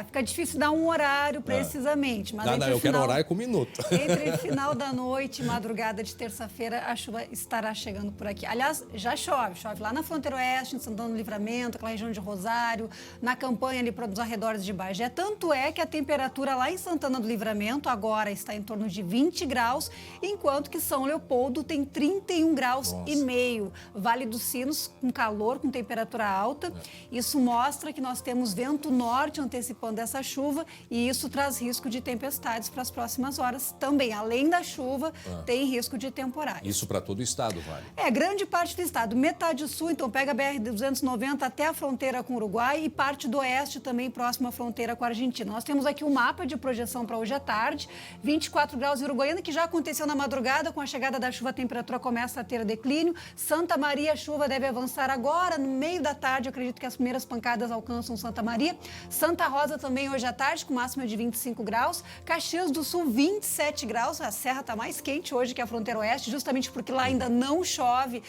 Fica difícil dar um horário precisamente. Mas eu quero horário com minuto. Entre final da noite e madrugada de terça-feira, a chuva estará chegando por aqui. Aliás, já chove. Chove lá na fronteira oeste, em Santana do Livramento, aquela região de Rosário, na campanha ali para os arredores de Bagé. Tanto é que a temperatura lá em Santana do Livramento agora está em torno de 20 graus, enquanto que São Leopoldo tem 31 graus e meio. Vale dos Sinos com calor, com temperatura alta. Isso mostra que nós temos vento norte antecipando essa chuva e isso traz risco de tempestades para as próximas horas. Também, além da chuva, tem risco de temporais. Isso para todo o estado, vale? Grande parte do estado. Metade sul, então pega a BR-290 até a fronteira com o Uruguai e parte do oeste também próximo à fronteira com a Argentina. Nós temos aqui um mapa de projeção para hoje à tarde. 24 graus em Uruguaiana, que já aconteceu na madrugada. Com a chegada da chuva, a temperatura começa a ter declínio. Santa Maria, a chuva deve avançar agora, no meio da tarde. Eu acredito que as primeiras pancadas alcançam Santa Maria. Santa Rosa também hoje à tarde, com máxima de 25 graus. Caxias do Sul, 27 graus. A serra está mais quente hoje que a fronteira oeste, justamente porque lá ainda não chove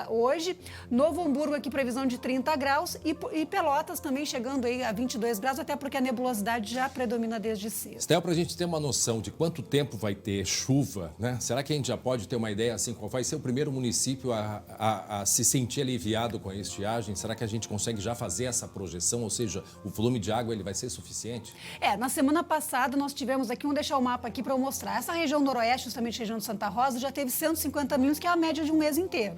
hoje. Novo Hamburgo aqui, previsão de 30 graus. E Pelotas também chegando aí a 22 graus, até porque a nebulosidade já predomina desde cedo. Estel, para a gente ter uma noção de quanto tempo vai ter chuva, né? Será que a gente já pode ter uma ideia assim, qual vai ser o primeiro município a se sentir aliviado com a estiagem? Será que a gente consegue já fazer essa projeção? Ou seja, o volume de água ele vai ser suficiente? Na semana passada nós tivemos aqui, vamos deixar o mapa aqui para eu mostrar. Essa região noroeste, justamente a região de Santa Rosa, já teve 150 milímetros, que é a média de um mês inteiro.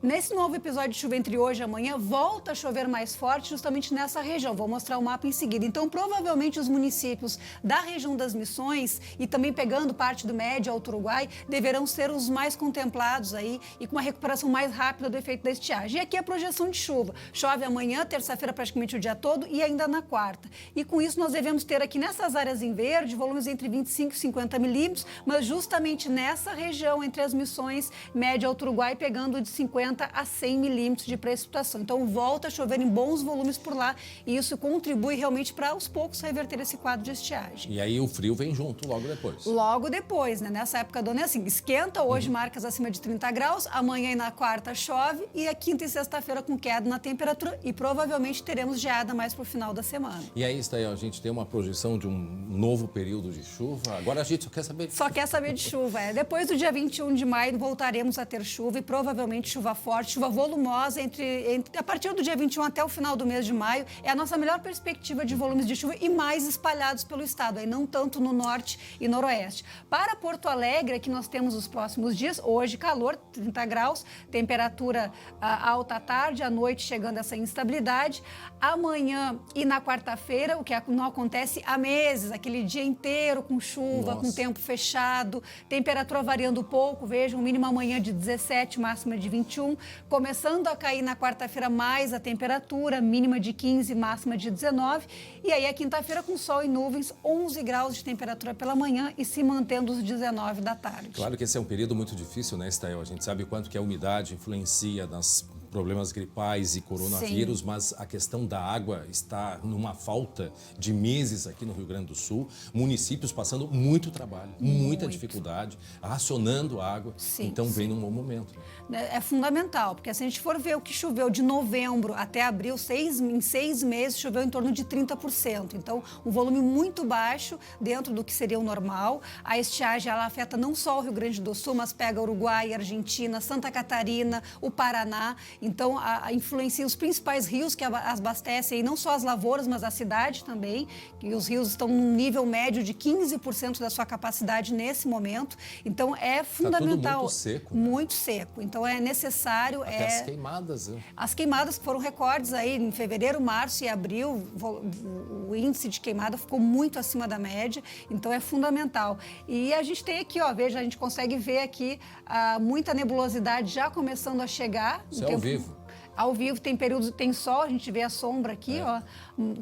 Nesse novo episódio de chuva entre hoje e amanhã, volta a chover mais forte justamente nessa região. Vou mostrar o mapa em seguida. Então, provavelmente, os municípios da região das Missões e também pegando parte do Médio Alto Uruguai deverão ser os mais contemplados aí e com uma recuperação mais rápida do efeito da estiagem. E aqui a projeção de chuva. Chove amanhã, terça-feira, praticamente o dia todo e ainda na quarta. E com isso, nós devemos ter aqui nessas áreas em verde volumes entre 25 e 50 milímetros, mas justamente nessa região entre as Missões, Médio Alto Uruguai, pegando de 50 a 100 milímetros de precipitação. Então, volta a chover em bons volumes por lá e isso contribui realmente para, aos poucos, reverter esse quadro de estiagem. E aí o frio vem junto logo depois. Logo depois, né? Nessa época do ano é assim, esquenta, hoje marcas acima de 30 graus, amanhã e na quarta chove e a quinta e sexta-feira com queda na temperatura e provavelmente teremos geada mais pro final da semana. E aí, Estael, a gente tem uma projeção de um novo período de chuva. Agora a gente só quer saber de chuva. Só quer saber de chuva. Depois do dia 21 de maio voltaremos a ter chuva e provavelmente chuva forte, chuva volumosa a partir do dia 21 até o final do mês de maio. É a nossa melhor perspectiva de volumes de chuva e mais espalhados pelo estado, aí não tanto no norte e noroeste. Para Porto Alegre, aqui nós temos os próximos dias, hoje calor, 30 graus, temperatura alta à tarde, à noite chegando essa instabilidade. Amanhã e na quarta-feira, o que não acontece há meses, aquele dia inteiro com chuva, com tempo fechado, temperatura variando pouco, vejam, mínima amanhã de 17, máxima de 21, começando a cair na quarta-feira mais a temperatura, mínima de 15, máxima de 19, e aí a quinta-feira com sol e nuvens, 11 graus de temperatura pela manhã e se mantendo os 19 da tarde. Claro que esse é um período muito difícil, né, Estael? A gente sabe o quanto que a umidade influencia nas problemas gripais e coronavírus, mas a questão da água está numa falta de meses aqui no Rio Grande do Sul. Municípios passando muito trabalho, muita dificuldade, racionando água. Então vem num bom momento. É fundamental, porque se a gente for ver o que choveu de novembro até abril, em 6 meses choveu em torno de 30%. Então, um volume muito baixo dentro do que seria o normal. A estiagem ela afeta não só o Rio Grande do Sul, mas pega Uruguai, Argentina, Santa Catarina, o Paraná. Então, influencia os principais rios que abastecem não só as lavouras, mas a cidade também. E os rios estão num nível médio de 15% da sua capacidade nesse momento. Então, é fundamental. Tá tudo muito seco. Né? Muito seco. Então, é necessário... Até as queimadas. Né? As queimadas foram recordes aí em fevereiro, março e abril. O índice de queimada ficou muito acima da média. Então, é fundamental. E a gente tem aqui, ó, veja, a gente consegue ver aqui muita nebulosidade já começando a chegar. Isso é ao vivo. Ao vivo, tem períodos, tem sol, a gente vê a sombra aqui, ó,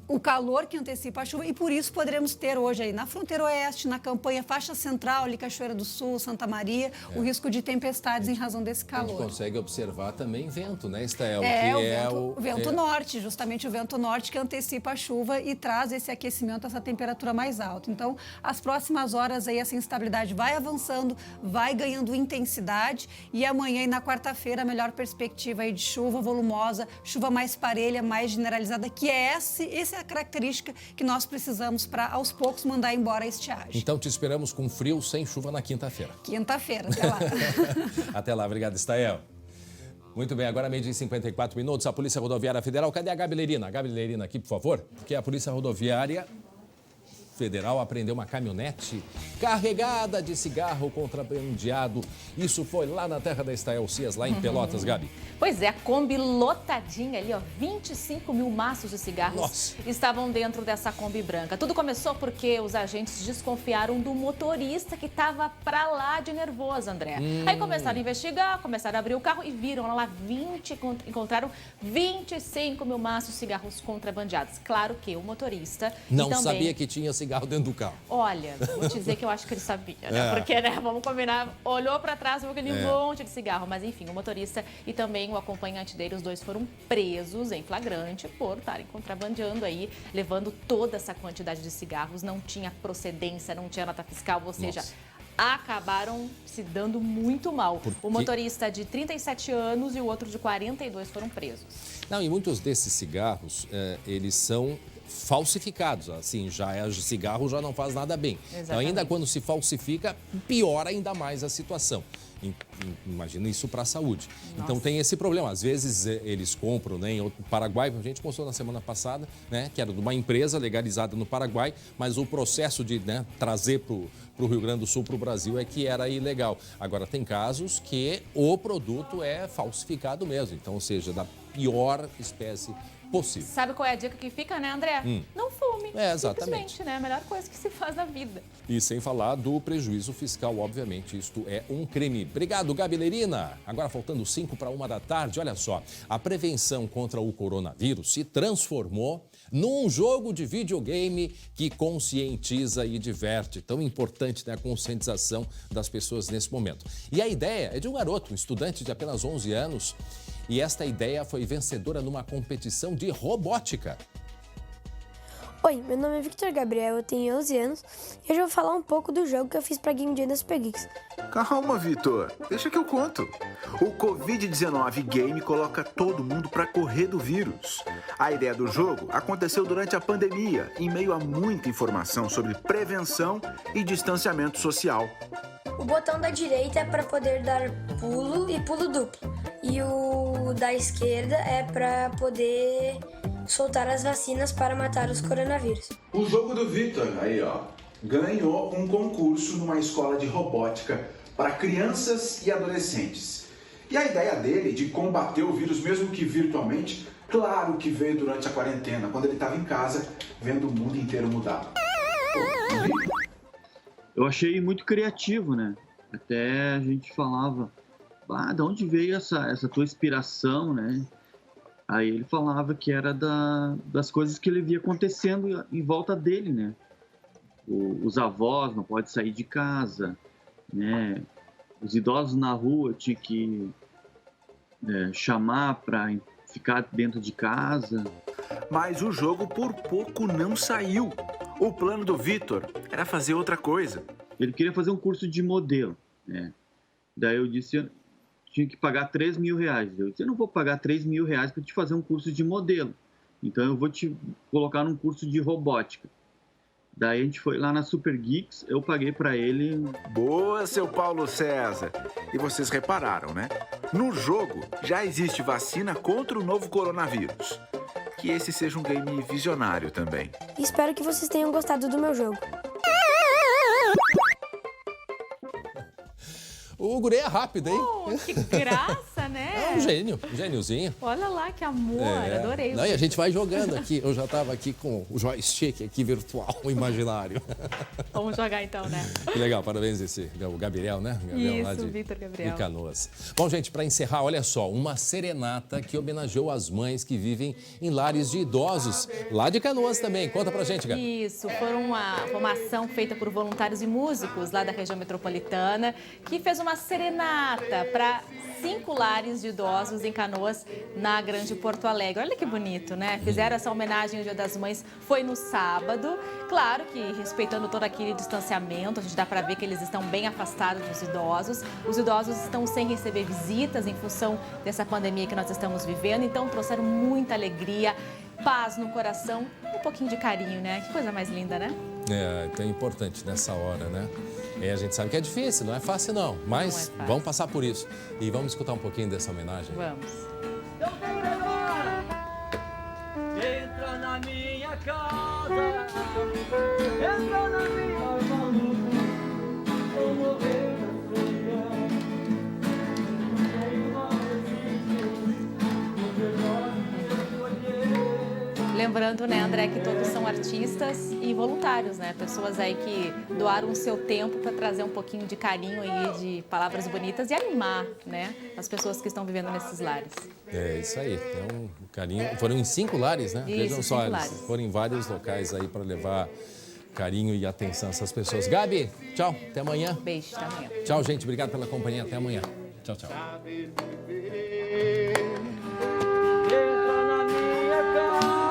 o calor que antecipa a chuva, e por isso poderemos ter hoje aí na fronteira oeste, na campanha faixa central, ali Cachoeira do Sul, Santa Maria, o risco de tempestades em razão desse calor. A gente consegue observar também vento, né, Estael? O vento norte, justamente o vento norte que antecipa a chuva e traz esse aquecimento, essa temperatura mais alta. Então, as próximas horas aí essa instabilidade vai avançando, vai ganhando intensidade, e amanhã e na quarta-feira a melhor perspectiva aí de chuva volumosa, chuva mais parelha, mais generalizada, que é essa é a característica que nós precisamos para, aos poucos, mandar embora a estiagem. Então, te esperamos com frio, sem chuva na quinta-feira. Quinta-feira, até lá. Até lá, obrigado, Estael. Muito bem, agora meio-dia e 54 minutos, a Polícia Rodoviária Federal. Cadê a Gabi Lerina? Gabi Lerina aqui, por favor, porque a Polícia Rodoviária Federal apreendeu uma caminhonete carregada de cigarro contrabandeado. Isso foi lá na terra da Estael Cias, lá em Pelotas, Gabi. Pois é, a Kombi lotadinha ali, ó, 25 mil maços de cigarros estavam dentro dessa Kombi branca. Tudo começou porque os agentes desconfiaram do motorista que estava pra lá de nervoso, André. Aí começaram a investigar, começaram a abrir o carro e viram lá encontraram 25 mil maços de cigarros contrabandeados. Claro que o motorista... Não sabia que tinha cigarro dentro do carro. Olha, vou te dizer que eu acho que ele sabia, né? Porque, né, vamos combinar, olhou pra trás, viu aquele monte de cigarro. Mas, enfim, o motorista e também o acompanhante dele, os dois foram presos em flagrante por estarem contrabandeando aí, levando toda essa quantidade de cigarros. Não tinha procedência, não tinha nota fiscal, ou seja... acabaram se dando muito mal. O motorista de 37 anos e o outro de 42 foram presos. Não, e muitos desses cigarros, eles são falsificados. Assim, cigarro já não faz nada bem. Então, ainda quando se falsifica, piora ainda mais a situação. Imagina isso para a saúde. Nossa. Então tem esse problema. Às vezes eles compram, né, em outro Paraguai, a gente mostrou na semana passada, né, que era de uma empresa legalizada no Paraguai, mas o processo de, né, trazer para o Rio Grande do Sul, para o Brasil, é que era ilegal. Agora tem casos que o produto é falsificado mesmo, então, ou seja, da pior espécie possível. Sabe qual é a dica que fica, né, André? Não fume. Exatamente. Simplesmente, né? A melhor coisa que se faz na vida. E sem falar do prejuízo fiscal, obviamente, isto é um crime. Obrigado, Gabi Lerina. Agora, faltando 5:01 olha só. A prevenção contra o coronavírus se transformou num jogo de videogame que conscientiza e diverte. Tão importante, né, a conscientização das pessoas nesse momento. E a ideia é de um garoto, um estudante de apenas 11 anos, e esta ideia foi vencedora numa competição de robótica. Oi, meu nome é Victor Gabriel, eu tenho 11 anos e hoje eu vou falar um pouco do jogo que eu fiz para Game Jam da Super Geeks. Calma, Vitor, deixa que eu conto. O Covid-19 Game coloca todo mundo para correr do vírus. A ideia do jogo aconteceu durante a pandemia, em meio a muita informação sobre prevenção e distanciamento social. O botão da direita é para poder dar pulo e pulo duplo. E o da esquerda é para poder soltar as vacinas para matar os coronavírus. O jogo do Vitor, aí ó, ganhou um concurso numa escola de robótica para crianças e adolescentes. E a ideia dele de combater o vírus, mesmo que virtualmente, claro que veio durante a quarentena, quando ele estava em casa, vendo o mundo inteiro mudar. Eu achei muito criativo, né? Até a gente falava, de onde veio essa tua inspiração, né? Aí ele falava que era das coisas que ele via acontecendo em volta dele, né? Os avós não podem sair de casa, né? Os idosos na rua tinham que chamar para ficar dentro de casa. Mas o jogo por pouco não saiu. O plano do Vitor era fazer outra coisa. Ele queria fazer um curso de modelo, né? Daí eu disse, eu tinha que pagar R$3.000. Eu disse, eu não vou pagar R$3.000 para te fazer um curso de modelo. Então eu vou te colocar num curso de robótica. Daí a gente foi lá na Super Geeks, eu paguei para ele. Boa, seu Paulo César. E vocês repararam, né? No jogo já existe vacina contra o novo coronavírus. Que esse seja um game visionário também. Espero que vocês tenham gostado do meu jogo. O guri é rápido, hein? Que graça, né? É um gênio, um gêniozinho. Olha lá que amor, adorei. Não, e a gente vai jogando aqui. Eu já estava aqui com o joystick aqui virtual, o imaginário. Vamos jogar então, né? Que legal, parabéns o Gabriel, né? Gabriel, isso, o Vitor Gabriel. De Canoas. Bom, gente, para encerrar, olha só, uma serenata que homenageou as mães que vivem em lares de idosos, lá de Canoas também. Conta pra gente, Gabi. Isso, foi uma ação feita por voluntários e músicos lá da região metropolitana, que fez uma serenata para 5 lares de idosos em Canoas, na Grande Porto Alegre. Olha que bonito, né? Fizeram essa homenagem ao Dia das Mães, foi no sábado. Claro que respeitando todo aquele distanciamento, a gente dá para ver que eles estão bem afastados dos idosos. Os idosos estão sem receber visitas em função dessa pandemia que nós estamos vivendo, então trouxeram muita alegria, paz no coração e um pouquinho de carinho, né? Que coisa mais linda, né? Então é importante nessa hora, né? A gente sabe que é difícil, não é fácil não, mas vamos passar por isso. E vamos escutar um pouquinho dessa homenagem. Vamos. Entra na minha casa, entra na minha maluco, vou morrer na solidão. Lembrando, né, André, que todos são artistas e voluntários, né? Pessoas aí que doaram o seu tempo para trazer um pouquinho de carinho e de palavras bonitas e animar, né, as pessoas que estão vivendo nesses lares. É isso aí, é um carinho. Foram em 5 lares, né? Isso, Vejam só, 5 lares. foram em vários locais aí para levar carinho e atenção a essas pessoas. Gabi, tchau, até amanhã. Beijo, até amanhã. Tchau, gente, obrigado pela companhia, até amanhã. Tchau, tchau.